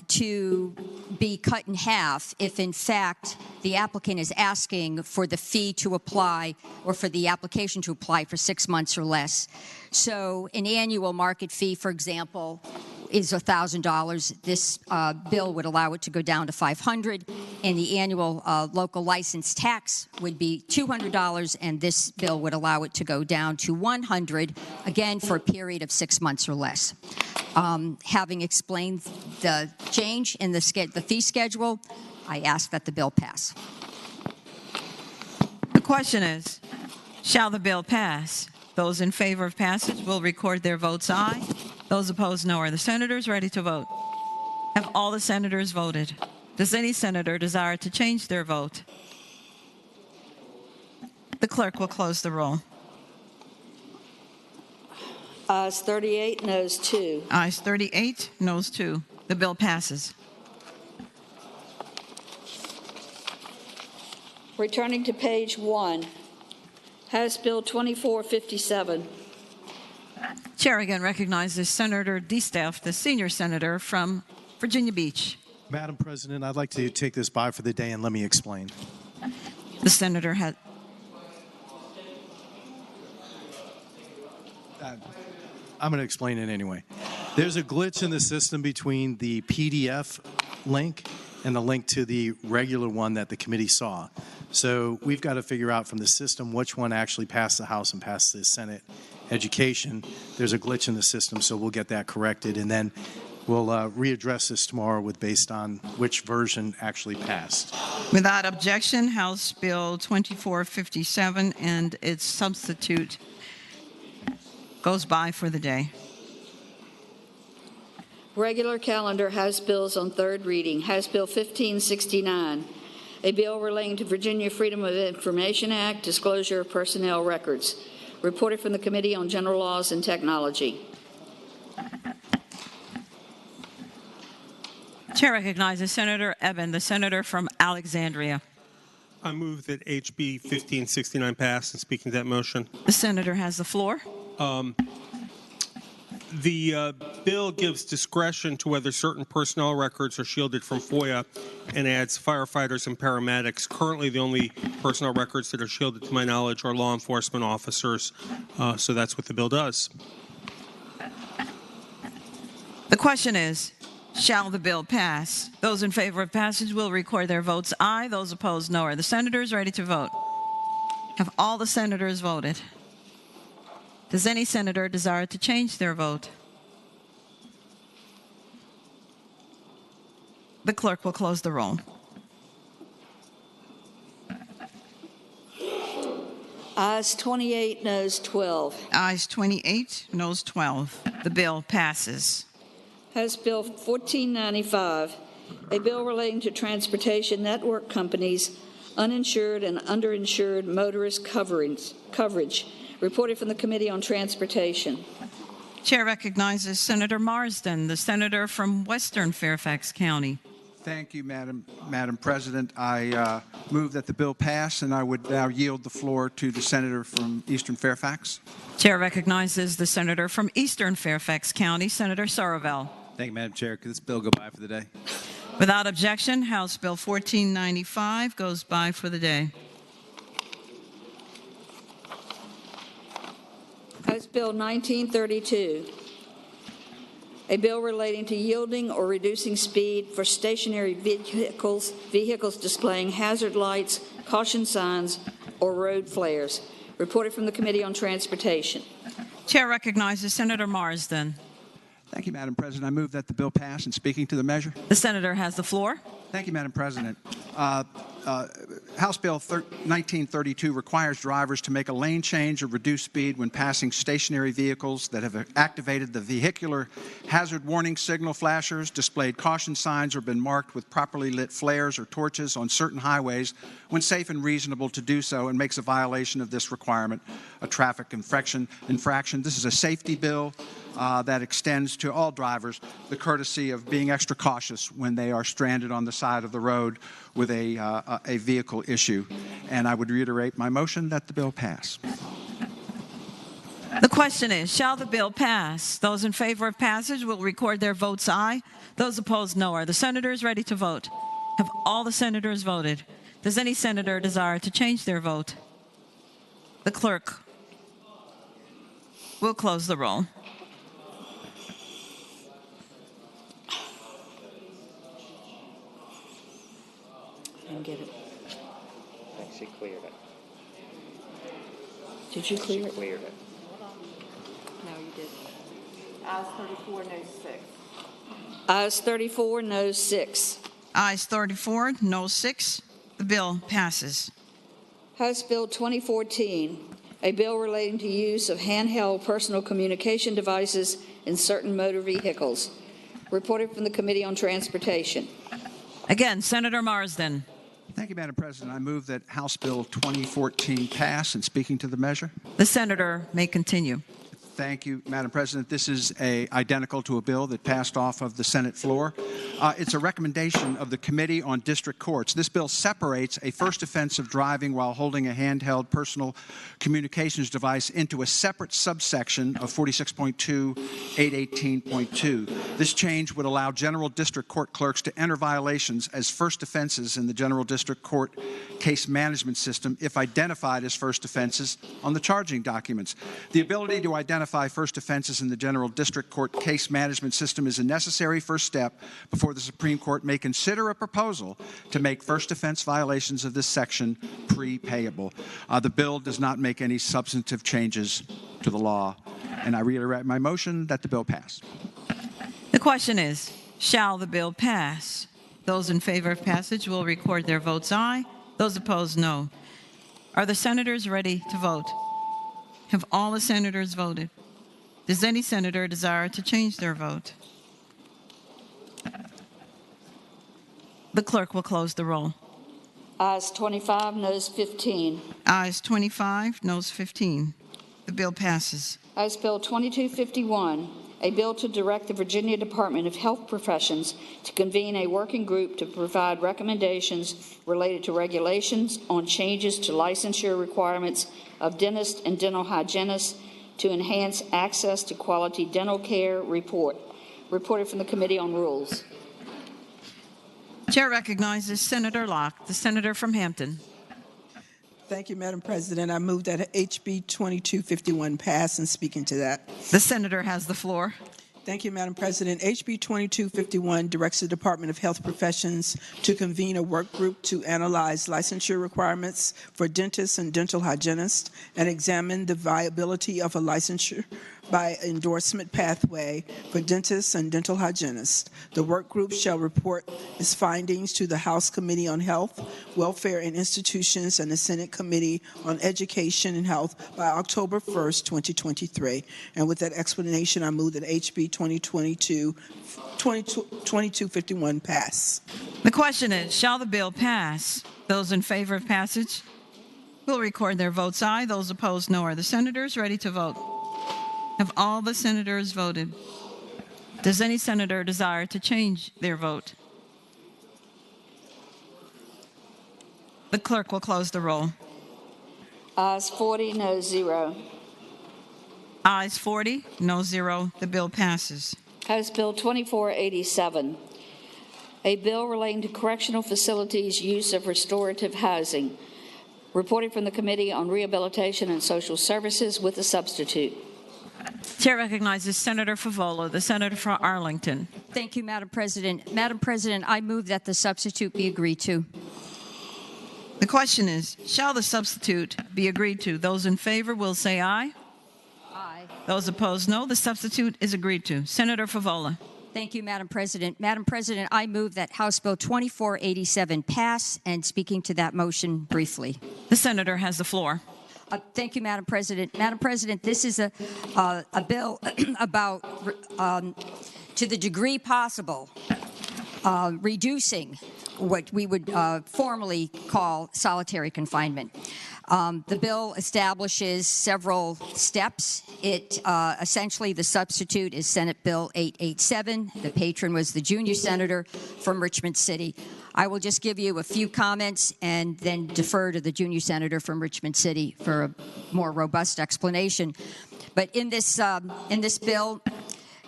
to be cut in half if, in fact, the applicant is asking for the fee to apply or for the application to apply for 6 months or less. So an annual market fee, for example, is $1,000. This bill would allow it to go down to $500, and the annual local license tax would be $200, and this bill would allow it to go down to $100, again for a period of 6 months or less. Having explained the change in the fee schedule, I ask that the bill pass. The question is, shall the bill pass? Those in favor of passage will record their votes aye. Those opposed, no. Are the senators ready to vote? Have all the senators voted? Does any senator desire to change their vote? The clerk will close the roll. Ayes 38, noes 2. Ayes 38, noes 2. The bill passes. Returning to page 1, House Bill 2457. Chair again recognizes Senator DeStaff, the senior senator from Virginia Beach. Madam President, I'd like to take this by for the day and let me explain. The senator had... I'm going to explain it anyway. There's a glitch in the system between the PDF link and the link to the regular one that the committee saw. So we've got to figure out from the system which one actually passed the House and passed the Senate Education. There's a glitch in the system, so we'll get that corrected, and then we'll readdress this tomorrow with based on which version actually passed. Without objection, House Bill 2457 and its substitute goes by for the day. Regular calendar House bills on third reading. House Bill 1569, a bill relating to Virginia Freedom of Information Act, disclosure of personnel records. Reported from the Committee on General Laws and Technology. Chair recognizes Senator Eben, the senator from Alexandria. I move that HB 1569 pass, and speaking to that motion. The senator has the floor. The bill gives discretion to whether certain personnel records are shielded from FOIA and adds firefighters and paramedics. Currently, the only personnel records that are shielded, to my knowledge, are law enforcement officers. So that's what the bill does. The question is, shall the bill pass? Those in favor of passage will record their votes aye. Those opposed, no. Are the senators ready to vote? Have all the senators voted? Does any senator desire to change their vote? The clerk will close the roll. Ayes 28, noes 12. Ayes 28, noes 12. The bill passes. House Bill 1495, a bill relating to transportation network companies, uninsured and underinsured motorist coverage. Reported from the Committee on Transportation. Chair recognizes Senator Marsden, the senator from Western Fairfax County. Thank you, Madam President. I move that the bill pass, and I would now yield the floor to the senator from Eastern Fairfax. Chair recognizes the senator from Eastern Fairfax County, Senator Sorovel. Thank you, Madam Chair. Could this bill go by for the day? Without objection, House Bill 1495 goes by for the day. House Bill 1932, a bill relating to yielding or reducing speed for stationary vehicles displaying hazard lights, caution signs, or road flares. Reported from the Committee on Transportation. Chair recognizes Senator Marsden. Thank you, Madam President. I move that the bill pass, and speaking to the measure. The senator has the floor. Thank you, Madam President. House Bill 1932 requires drivers to make a lane change or reduce speed when passing stationary vehicles that have activated the vehicular hazard warning signal flashers, displayed caution signs, or been marked with properly lit flares or torches on certain highways when safe and reasonable to do so, and makes a violation of this requirement a traffic infraction. This is a safety bill that extends to all drivers the courtesy of being extra cautious when they are stranded on the side of the road with a vehicle issue. And I would reiterate my motion that the bill pass. The question is, shall the bill pass? Those in favor of passage will record their votes aye. Those opposed, no. Are the senators ready to vote? Have all the senators voted? Does any senator desire to change their vote? The clerk will close the roll. Did you clear it? Cleared it. No, you didn't. Ayes 34, no 6. Ayes 34, no 6. Ayes 34, no 6. The bill passes. House Bill 2014, a bill relating to use of handheld personal communication devices in certain motor vehicles. Reported from the Committee on Transportation. Again, Senator Marsden. Thank you, Madam President. I move that House Bill 2014 pass. And speaking to the measure. The senator may continue. Thank you, Madam President. This is identical to a bill that passed off of the Senate floor. It's a recommendation of the Committee on District Courts. This bill separates a first offense of driving while holding a handheld personal communications device into a separate subsection of 46.2.818.2. This change would allow general district court clerks to enter violations as first offenses in the general district court case management system if identified as first offenses on the charging documents. The ability to identify first offenses in the general district court case management system is a necessary first step before the Supreme Court may consider a proposal to make first offense violations of this section pre-payable. The bill does not make any substantive changes to the law, and I reiterate my motion that the bill pass. The question is, shall the bill pass? Those in favor of passage will record their votes aye. Those opposed, no. Are the senators ready to vote? Have all the senators voted? Does any senator desire to change their vote? The clerk will close the roll. Ayes 25, noes 15. Ayes 25, noes 15. The bill passes. House Bill 2251, a bill to direct the Virginia Department of Health Professions to convene a working group to provide recommendations related to regulations on changes to licensure requirements of dentists and dental hygienists to enhance access to quality dental care. Reported from the Committee on Rules. Chair recognizes Senator Locke, the senator from Hampton. Thank you, Madam President. I move that HB 2251 pass, and speaking to that. The senator has the floor. Thank you, Madam President. HB 2251 directs the Department of Health Professions to convene a work group to analyze licensure requirements for dentists and dental hygienists and examine the viability of a licensure by endorsement pathway for dentists and dental hygienists. The work group shall report its findings to the House Committee on Health, Welfare and Institutions and the Senate Committee on Education and Health by October 1st, 2023. And with that explanation, I move that HB 2251 pass. The question is, shall the bill pass? Those in favor of passage will record their votes aye. Those opposed, no. Are the senators ready to vote? Have all the senators voted? Does any senator desire to change their vote? The clerk will close the roll. Ayes 40, no 0. Ayes 40, no 0. The bill passes. House Bill 2487, a bill relating to correctional facilities' use of restorative housing. Reporting from the Committee on Rehabilitation and Social Services with a substitute. Chair recognizes Senator Favola, the senator for Arlington. Thank you, Madam President. Madam President, I move that the substitute be agreed to. The question is, shall the substitute be agreed to? Those in favor will say aye. Aye. Those opposed, no. The substitute is agreed to. Senator Favola. Thank you, Madam President. Madam President, I move that House Bill 2487 pass, and speaking to that motion briefly. The senator has the floor. Thank you, Madam President. Madam President, this is a bill about, to the degree possible, reducing what we would formally call solitary confinement. The bill establishes several steps. It essentially, the substitute is Senate Bill 887. The patron was the junior senator from Richmond City. I will just give you a few comments and then defer to the junior senator from Richmond City for a more robust explanation. But in this bill,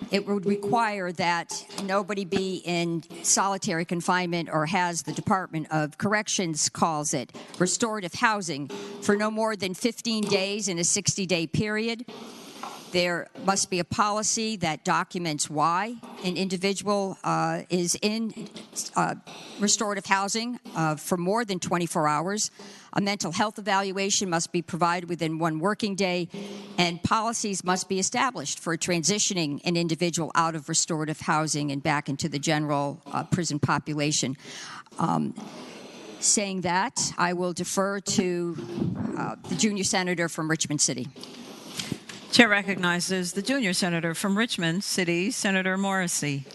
it would require that nobody be in solitary confinement, or as the Department of Corrections calls it, restorative housing, for no more than 15 days in a 60-day period. There must be a policy that documents why an individual is in restorative housing for more than 24 hours. A mental health evaluation must be provided within 1 working day, and policies must be established for transitioning an individual out of restorative housing and back into the general prison population. Saying that, I will defer to the junior senator from Richmond City. Chair recognizes the junior senator from Richmond City, Senator Morrissey.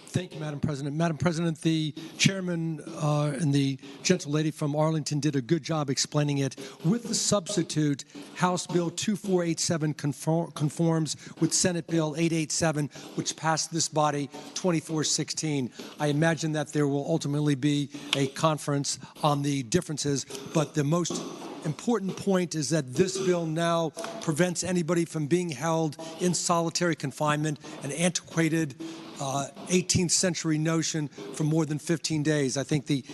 Thank you, Madam President. Madam President, the chairman and the gentle lady from Arlington did a good job explaining it. With the substitute, House Bill 2487 conforms with Senate Bill 887, which passed this body 2416. I imagine that there will ultimately be a conference on the differences, but the most important point is that this bill now prevents anybody from being held in solitary confinement, an antiquated 18th century notion for more than 15 days. I think the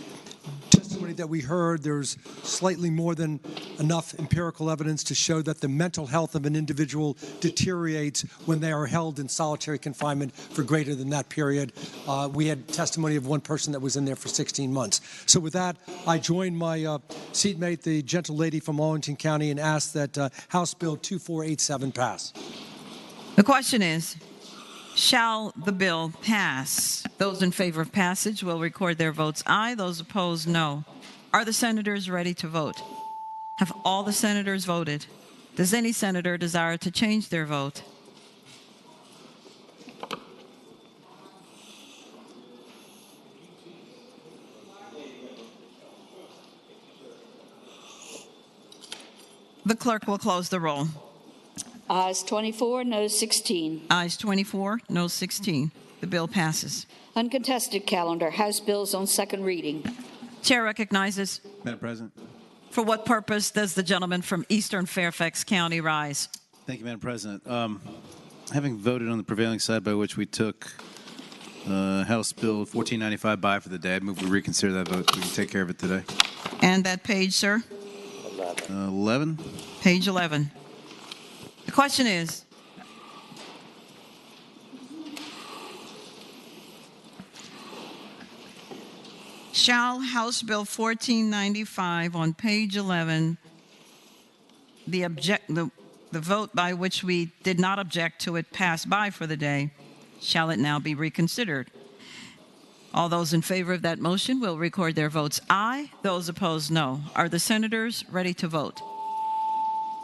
testimony that we heard, there's slightly more than enough empirical evidence to show that the mental health of an individual deteriorates when they are held in solitary confinement for greater than that period. We had testimony of one person that was in there for 16 months. So with that, I join my seatmate, the gentle lady from Arlington County, and ask that House Bill 2487 pass. The question is, shall the bill pass? Those in favor of passage will record their votes aye. Those opposed, no. Are the senators ready to vote? Have all the senators voted? Does any senator desire to change their vote? The clerk will close the roll. Ayes 24, noes 16. Ayes 24, noes 16. The bill passes. Uncontested calendar, House bills on second reading. Chair recognizes. Madam President. For what purpose does the gentleman from Eastern Fairfax County rise? Thank you, Madam President. Having voted on the prevailing side by which we took House Bill 1495 by for the day, I move we reconsider that vote. We can take care of it today. And that page, sir? 11. Page 11. The question is, shall House Bill 1495 on page 11, the vote by which we did not object to it pass by for the day, shall it now be reconsidered? All those in favor of that motion will record their votes aye. Those opposed, no. Are the senators ready to vote?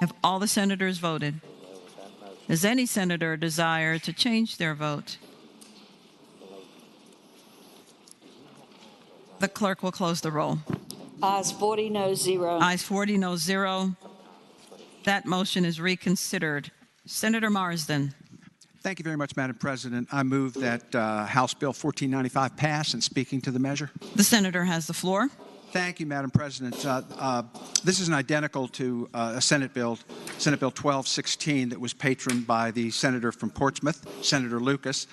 Have all the senators voted? Does any senator desire to change their vote? The clerk will close the roll. Ayes 40, noes 0. Ayes 40, noes 0. That motion is reconsidered. Senator Marsden. Thank you very much, Madam President. I move that House Bill 1495 pass, and speaking to the measure. The senator has the floor. Thank you, Madam President. This is an identical to a Senate Bill 1216 that was patroned by the senator from Portsmouth, Senator Lucas.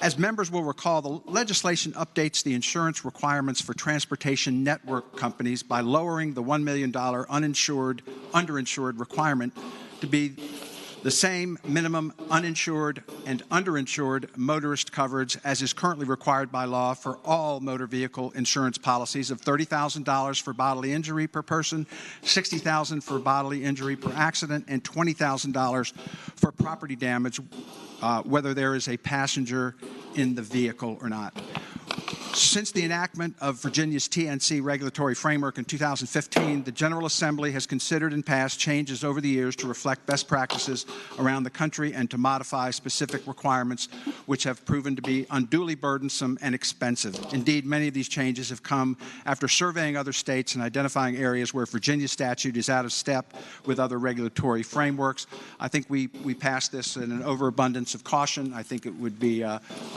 As members will recall, the legislation updates the insurance requirements for transportation network companies by lowering the $1 million underinsured requirement to be the same minimum uninsured and underinsured motorist coverage as is currently required by law for all motor vehicle insurance policies of $30,000 for bodily injury per person, $60,000 for bodily injury per accident, and $20,000 for property damage, whether there is a passenger in the vehicle or not. Since the enactment of Virginia's TNC regulatory framework in 2015, the General Assembly has considered and passed changes over the years to reflect best practices around the country and to modify specific requirements which have proven to be unduly burdensome and expensive. Indeed, many of these changes have come after surveying other states and identifying areas where Virginia statute is out of step with other regulatory frameworks. I think we passed this in an overabundance of caution. I think it would be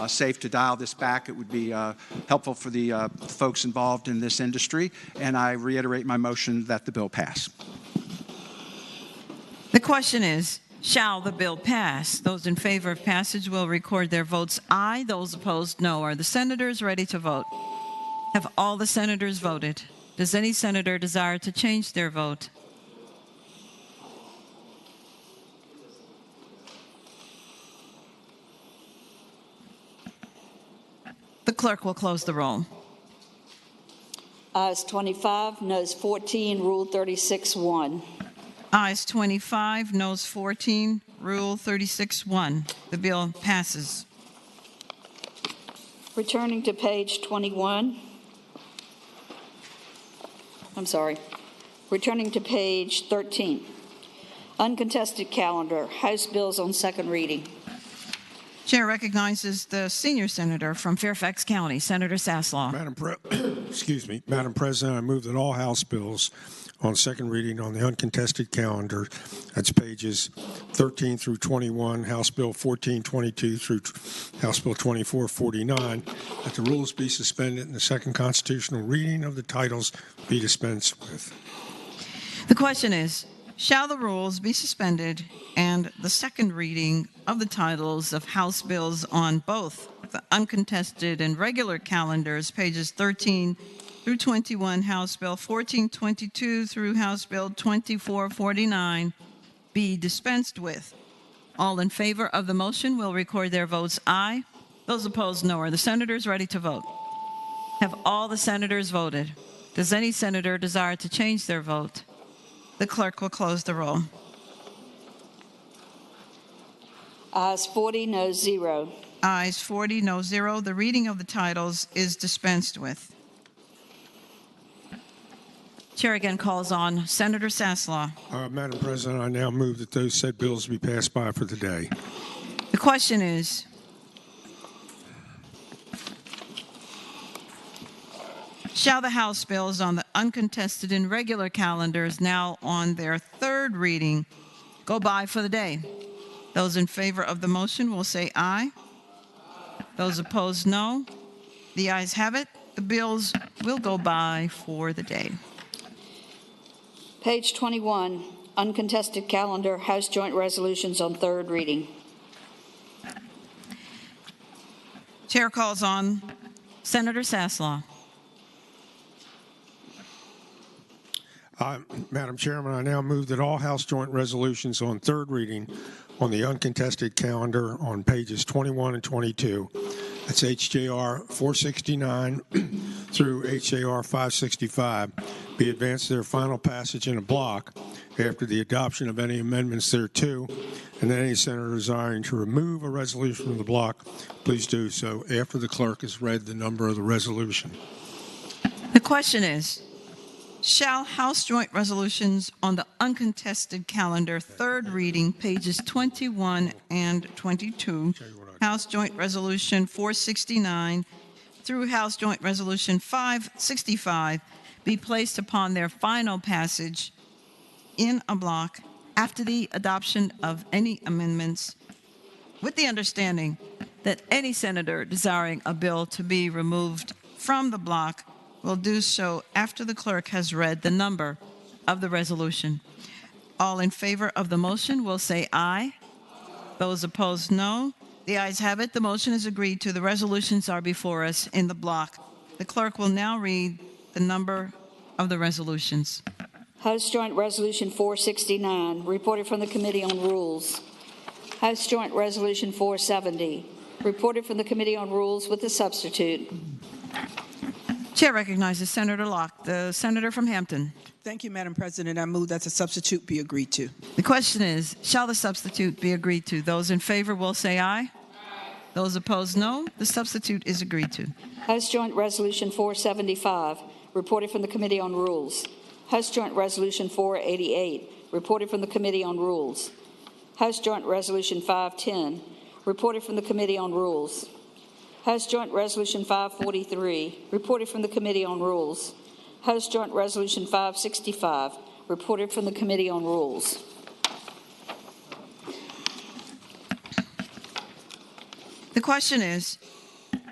safe to dial this back. It would be helpful for the folks involved in this industry, and I reiterate my motion that the bill pass. The question is, shall the bill pass? Those in favor of passage will record their votes aye. Those opposed, no. Are the senators ready to vote? Have all the senators voted? Does any senator desire to change their vote? The clerk will close the roll. Ayes 25, noes 14, Rule 36-1. Ayes 25, noes 14, Rule 36-1. The bill passes. Returning to page 21. I'm sorry. Returning to page 13. Uncontested calendar, House bills on second reading. Chair recognizes the senior senator from Fairfax County, Senator Saslaw. Madam President, I move that all House bills on second reading on the uncontested calendar, that's pages 13 through 21, House Bill 1422 through House Bill 2449, that the rules be suspended and the second constitutional reading of the titles be dispensed with. The question is, shall the rules be suspended and the second reading of the titles of House bills on both the uncontested and regular calendars, pages 13 through 21, House Bill 1422 through House Bill 2449, be dispensed with? All in favor of the motion will record their votes aye. Those opposed, no. Are the senators ready to vote? Have all the senators voted? Does any senator desire to change their vote? The clerk will close the roll. Ayes 40, noes 0. Ayes 40, no 0. The reading of the titles is dispensed with. Chair again calls on Senator Saslaw. Madam President, I now move that those said bills be passed by for the day. The question is, shall the House bills on the uncontested and regular calendars now on their third reading go by for the day? Those in favor of the motion will say aye. Those opposed, no. The ayes have it. The bills will go by for the day. Page 21, uncontested calendar, House joint resolutions on third reading. Chair calls on Senator Saslaw. Madam Chairman, I now move that all House joint resolutions on third reading on the uncontested calendar on pages 21 and 22, that's HJR 469 through HJR 565, be advanced to their final passage in a block after the adoption of any amendments thereto, and that any senator desiring to remove a resolution from the block, please do so after the clerk has read the number of the resolution. The question is, shall House joint resolutions on the uncontested calendar, third reading, pages 21 and 22, House Joint Resolution 469 through House Joint Resolution 565, be placed upon their final passage in a block after the adoption of any amendments, with the understanding that any senator desiring a bill to be removed from the block will do so after the clerk has read the number of the resolution. All in favor of the motion will say aye. Those opposed, no. The ayes have it. The motion is agreed to. The resolutions are before us in the block. The clerk will now read the number of the resolutions. House Joint Resolution 469, reported from the Committee on Rules. House Joint Resolution 470, reported from the Committee on Rules with the substitute. Chair recognizes Senator Locke, the senator from Hampton. Thank you, Madam President. I move that the substitute be agreed to. The question is, shall the substitute be agreed to? Those in favor will say aye. Aye. Those opposed, no. The substitute is agreed to. House Joint Resolution 475, reported from the Committee on Rules. House Joint Resolution 488, reported from the Committee on Rules. House Joint Resolution 510, reported from the Committee on Rules. House Joint Resolution 543, reported from the Committee on Rules. House Joint Resolution 565, reported from the Committee on Rules. The question is,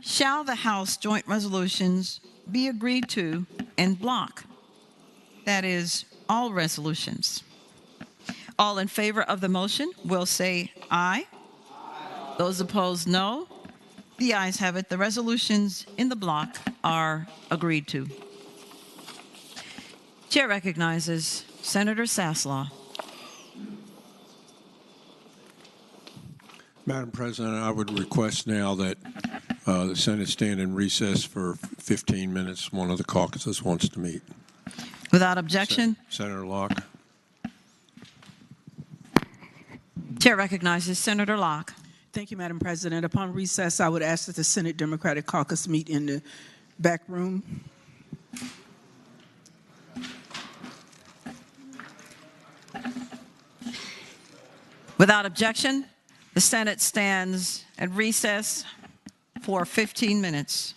shall the House joint resolutions be agreed to en bloc? That is, all resolutions. All in favor of the motion will say aye. Those opposed, no. The ayes have it. The resolutions in the block are agreed to. Chair recognizes Senator Saslaw. Madam President, I would request now that The Senate stand in recess for 15 minutes. One of the caucuses wants to meet. Without objection, Senator Locke. Chair recognizes Senator Locke. Thank you, Madam President. Upon recess, I would ask that the Senate Democratic Caucus meet in the back room. Without objection, the Senate stands at recess for 15 minutes.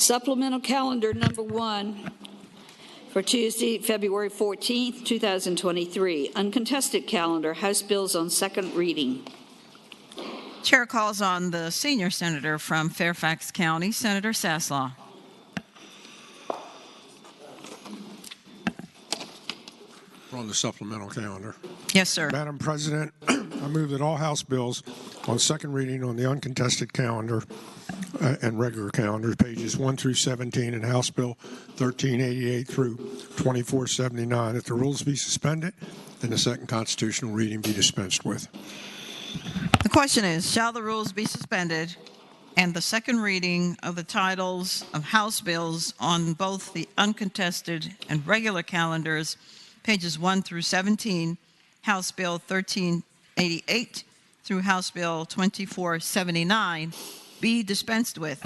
Supplemental calendar number 1 for Tuesday, February 14th, 2023. Uncontested calendar, House bills on second reading. Chair calls on the senior senator from Fairfax County, Senator Saslaw. On the supplemental calendar. Yes, sir. Madam President, I move that all House bills on second reading on the uncontested calendar and regular calendar, pages 1 through 17, and House Bill 1388 through 2479, that the rules be suspended and the second constitutional reading be dispensed with. The question is, shall the rules be suspended and the second reading of the titles of House bills on both the uncontested and regular calendars, pages 1 through 17, House Bill 1388 through House Bill 2479, be dispensed with?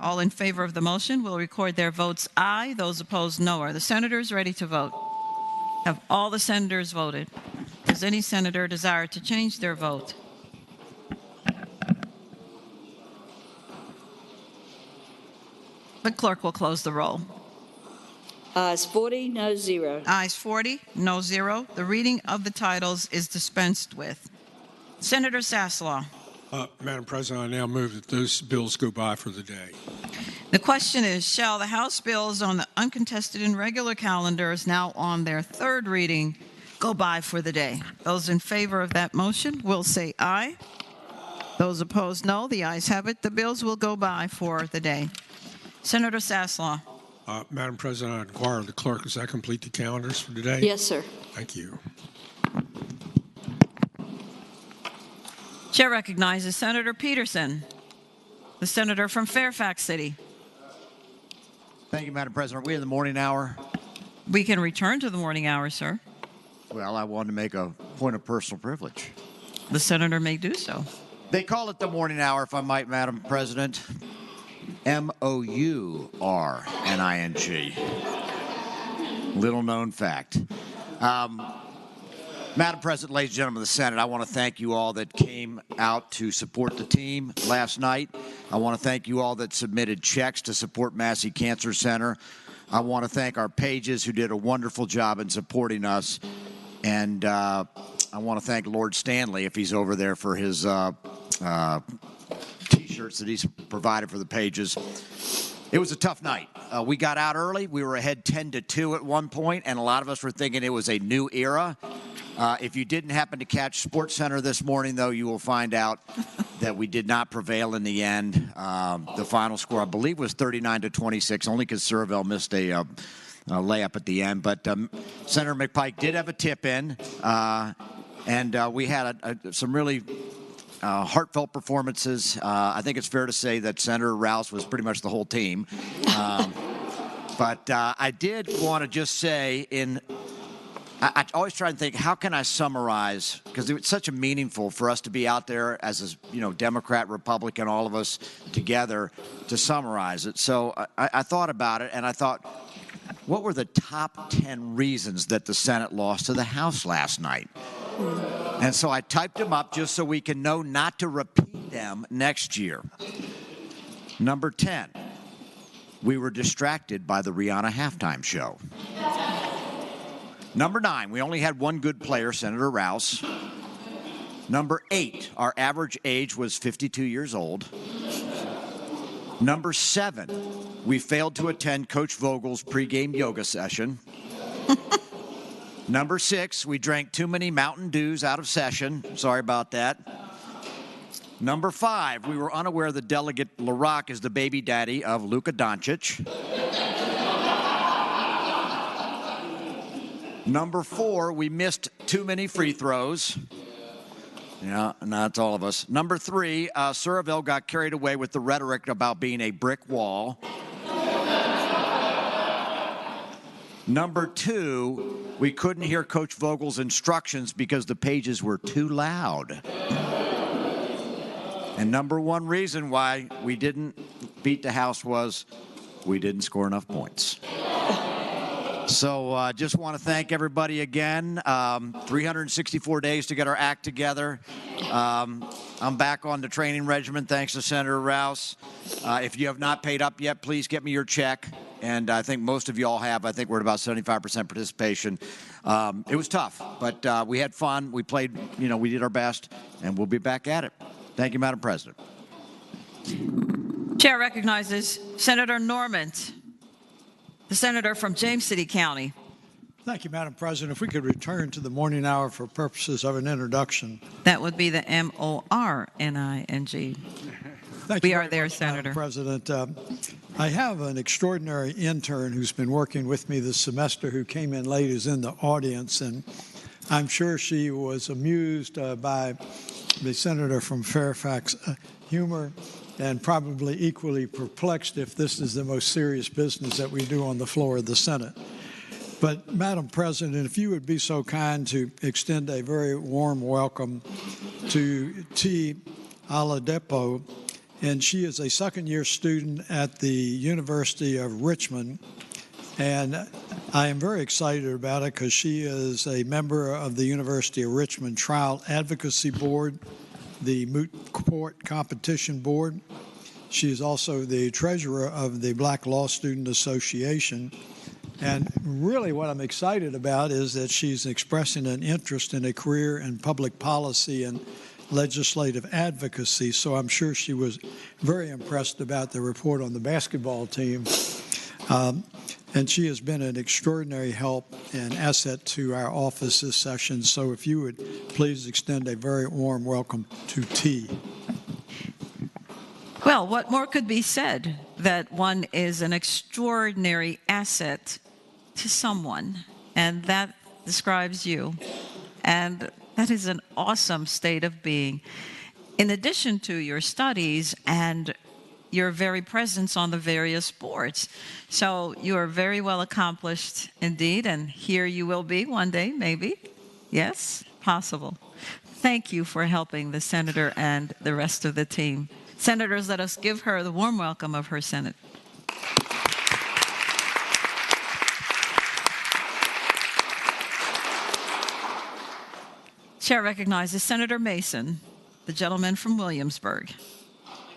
All in favor of the motion will record their votes aye. Those opposed, no. Are the senators ready to vote? Have all the senators voted? Does any senator desire to change their vote? The clerk will close the roll. Ayes 40, no 0. Ayes 40, no 0. The reading of the titles is dispensed with. Senator Saslaw. Madam President, I now move that those bills go by for the day. The question is, shall the House bills on the uncontested and regular calendars now on their third reading go by for the day? Those in favor of that motion will say aye. Those opposed, no. The ayes have it. The bills will go by for the day. Senator Saslaw. Madam President, I inquire of the clerk, does that complete the calendars for today? Yes, sir. Thank you. Chair recognizes Senator Peterson, the senator from Fairfax City. Thank you, Madam President. Are we in the morning hour? We can return to the morning hour, sir. Well, I wanted to make a point of personal privilege. The senator may do so. They call it the morning hour, if I might, Madam President. Mourning. Little known fact. Madam President, ladies and gentlemen of the Senate, I want to thank you all that came out to support the team last night. I want to thank you all that submitted checks to support Massey Cancer Center. I want to thank our pages who did a wonderful job in supporting us. And I want to thank Lord Stanley, if he's over there, for his T-shirts that he's provided for the pages. It was a tough night. We got out early. We were ahead 10-2 at one point, and a lot of us were thinking it was a new era. If you didn't happen to catch SportsCenter this morning, though, you will find out that we did not prevail in the end. The final score, I believe, was 39-26, only because Surville missed a layup at the end. But Senator McPike did have a tip in, and we had some really heartfelt performances. I think it's fair to say that Senator Rouse was pretty much the whole team. But I did want to just say I always try and think, how can I summarize? Because it's such a meaningful for us to be out there as a Democrat, Republican, all of us together to summarize it. So I thought about it, and I thought, what were the top 10 reasons that the Senate lost to the House last night? And so I typed them up just so we can know not to repeat them next year. Number 10, we were distracted by the Rihanna halftime show. Number 9, we only had one good player, Senator Rouse. Number 8, our average age was 52 years old. Number 7, we failed to attend Coach Vogel's pregame yoga session. Number 6, we drank too many Mountain Dews out of session. Sorry about that. Number 5, we were unaware that Delegate LaRock is the baby daddy of Luka Doncic. Number 4, we missed too many free throws. Yeah, and that's all of us. Number 3, Surville got carried away with the rhetoric about being a brick wall. Number 2, we couldn't hear Coach Vogel's instructions because the pages were too loud. And number 1 reason why we didn't beat the House was we didn't score enough points. So just want to thank everybody again. 364 days to get our act together. I'm back on the training regimen thanks to Senator Rouse. If you have not paid up yet, please get me your check. And I think most of you all have. I think we're at about 75% participation. It was tough, but we had fun. We played, we did our best, and we'll be back at it. Thank you, Madam President. Chair recognizes Senator Normand, the senator from James City County. Thank you, Madam President. If we could return to the morning hour for purposes of an introduction. That would be the M-O-R-N-I-N-G. We are there, Senator. Madam President. I have an extraordinary intern who's been working with me this semester who came in late, is in the audience, and I'm sure she was amused by the senator from Fairfax humor and probably equally perplexed if this is the most serious business that we do on the floor of the Senate. But, Madam President, if you would be so kind to extend a very warm welcome to T. Aladepo, and she is a second-year student at the University of Richmond. And I am very excited about it because she is a member of the University of Richmond Trial Advocacy Board, the Moot Court Competition Board. She is also the treasurer of the Black Law Student Association. And really what I'm excited about is that she's expressing an interest in a career in public policy and legislative advocacy, so I'm sure she was very impressed about the report on the basketball team. And she has been an extraordinary help and asset to our office this session, so if you would please extend a very warm welcome to T. Well, what more could be said that one is an extraordinary asset to someone, and that describes you. And that is an awesome state of being. In addition to your studies and your very presence on the various boards. So you are very well accomplished indeed, and here you will be one day, maybe. Yes, possible. Thank you for helping the senator and the rest of the team. Senators, let us give her the warm welcome of her Senate. Chair recognizes Senator Mason, the gentleman from Williamsburg.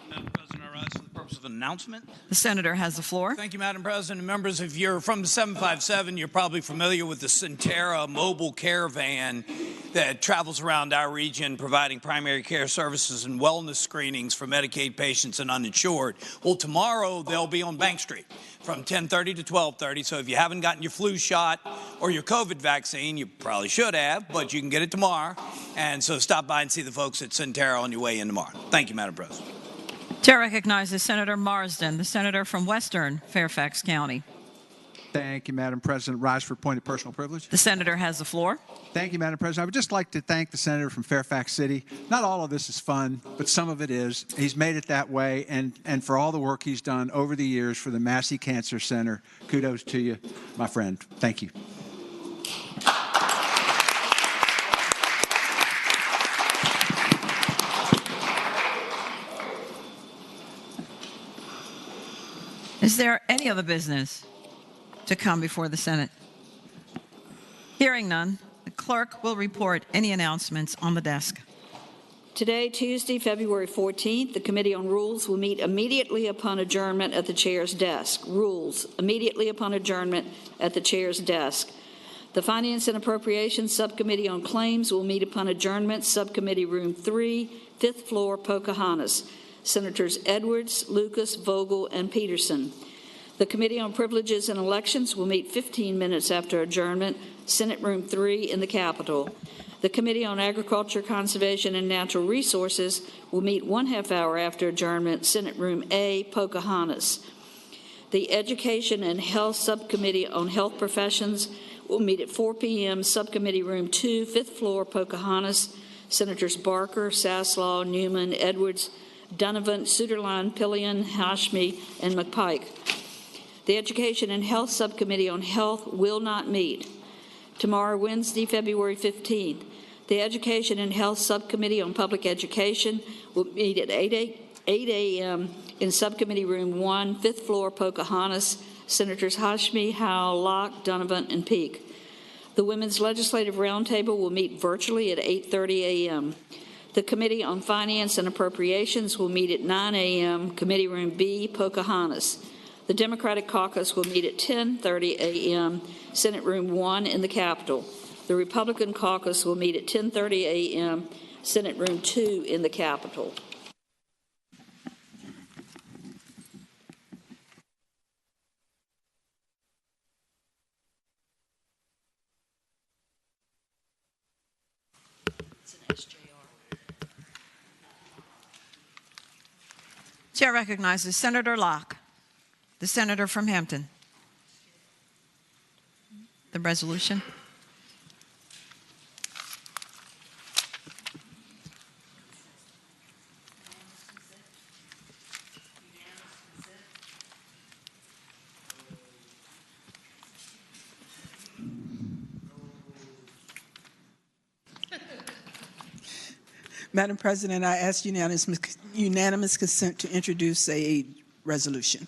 Madam President, I rise for the purpose of an announcement. The senator has the floor. Thank you, Madam President. Members, if you're from the 757, you're probably familiar with the Centera mobile care van that travels around our region providing primary care services and wellness screenings for Medicaid patients and uninsured. Well, tomorrow they'll be on Bank Street from 10:30 to 12:30. So if you haven't gotten your flu shot or your COVID vaccine, you probably should have, but you can get it tomorrow. And so stop by and see the folks at Centera on your way in tomorrow. Thank you, Madam President. Chair recognizes Senator Marsden, the senator from Western Fairfax County. Thank you, Madam President. Rise for point of personal privilege. The senator has the floor. Thank you, Madam President. I would just like to thank the senator from Fairfax City. Not all of this is fun, but some of it is. He's made it that way, and for all the work he's done over the years for the Massey Cancer Center, kudos to you, my friend. Thank you. Is there any other business to come before the Senate? Hearing none, the clerk will report any announcements on the desk. Today, Tuesday, February 14th, the Committee on Rules will meet immediately upon adjournment at the chair's desk. Rules, immediately upon adjournment at the chair's desk. The Finance and Appropriations Subcommittee on Claims will meet upon adjournment, Subcommittee Room 3, 5th floor, Pocahontas. Senators Edwards, Lucas, Vogel, and Peterson. The Committee on Privileges and Elections will meet 15 minutes after adjournment, Senate Room 3 in the Capitol. The Committee on Agriculture, Conservation, and Natural Resources will meet 1/2 hour after adjournment, Senate Room A, Pocahontas. The Education and Health Subcommittee on Health Professions will meet at 4 p.m., Subcommittee Room 2, 5th floor, Pocahontas. Senators Barker, Saslaw, Newman, Edwards, Donovan, Suderline, Pillion, Hashmi, and McPike. The Education and Health Subcommittee on Health will not meet. Tomorrow, Wednesday, February 15th, the Education and Health Subcommittee on Public Education will meet at 8 a.m. in Subcommittee Room 1, 5th floor, Pocahontas. Senators Hashmi, Howell, Locke, Donovan, and Peake. The Women's Legislative Roundtable will meet virtually at 8:30 a.m. The Committee on Finance and Appropriations will meet at 9 a.m., Committee Room B, Pocahontas. The Democratic Caucus will meet at 10:30 a.m., Senate Room 1 in the Capitol. The Republican Caucus will meet at 10:30 a.m., Senate Room 2 in the Capitol. Chair recognizes Senator Locke, the senator from Hampton. The resolution. Madam President, I ask unanimous consent to introduce a resolution.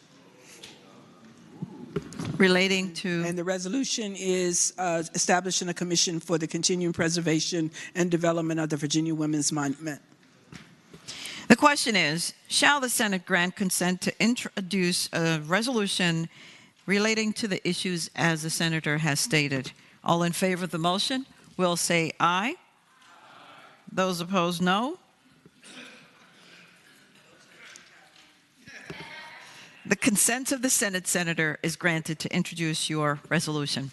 Relating to? And the resolution is establishing a commission for the continuing preservation and development of the Virginia Women's Monument. The question is, shall the Senate grant consent to introduce a resolution relating to the issues as the senator has stated? All in favor of the motion will say aye. Those opposed, no. The consent of the Senate senator is granted to introduce your resolution.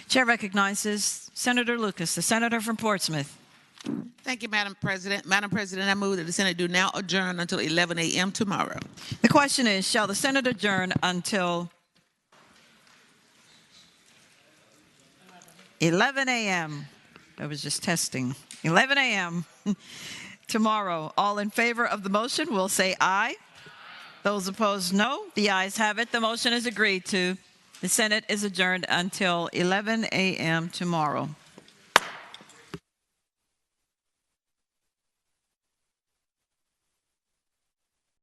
Chair recognizes Senator Lucas, the senator from Portsmouth. Thank you, Madam President. Madam President, I move that the Senate do now adjourn until 11 a.m. tomorrow. The question is, shall the Senate adjourn until 11 a.m.? I was just testing. 11 a.m. tomorrow. All in favor of the motion will say aye. Those opposed, no. The ayes have it. The motion is agreed to. The Senate is adjourned until 11 a.m. tomorrow.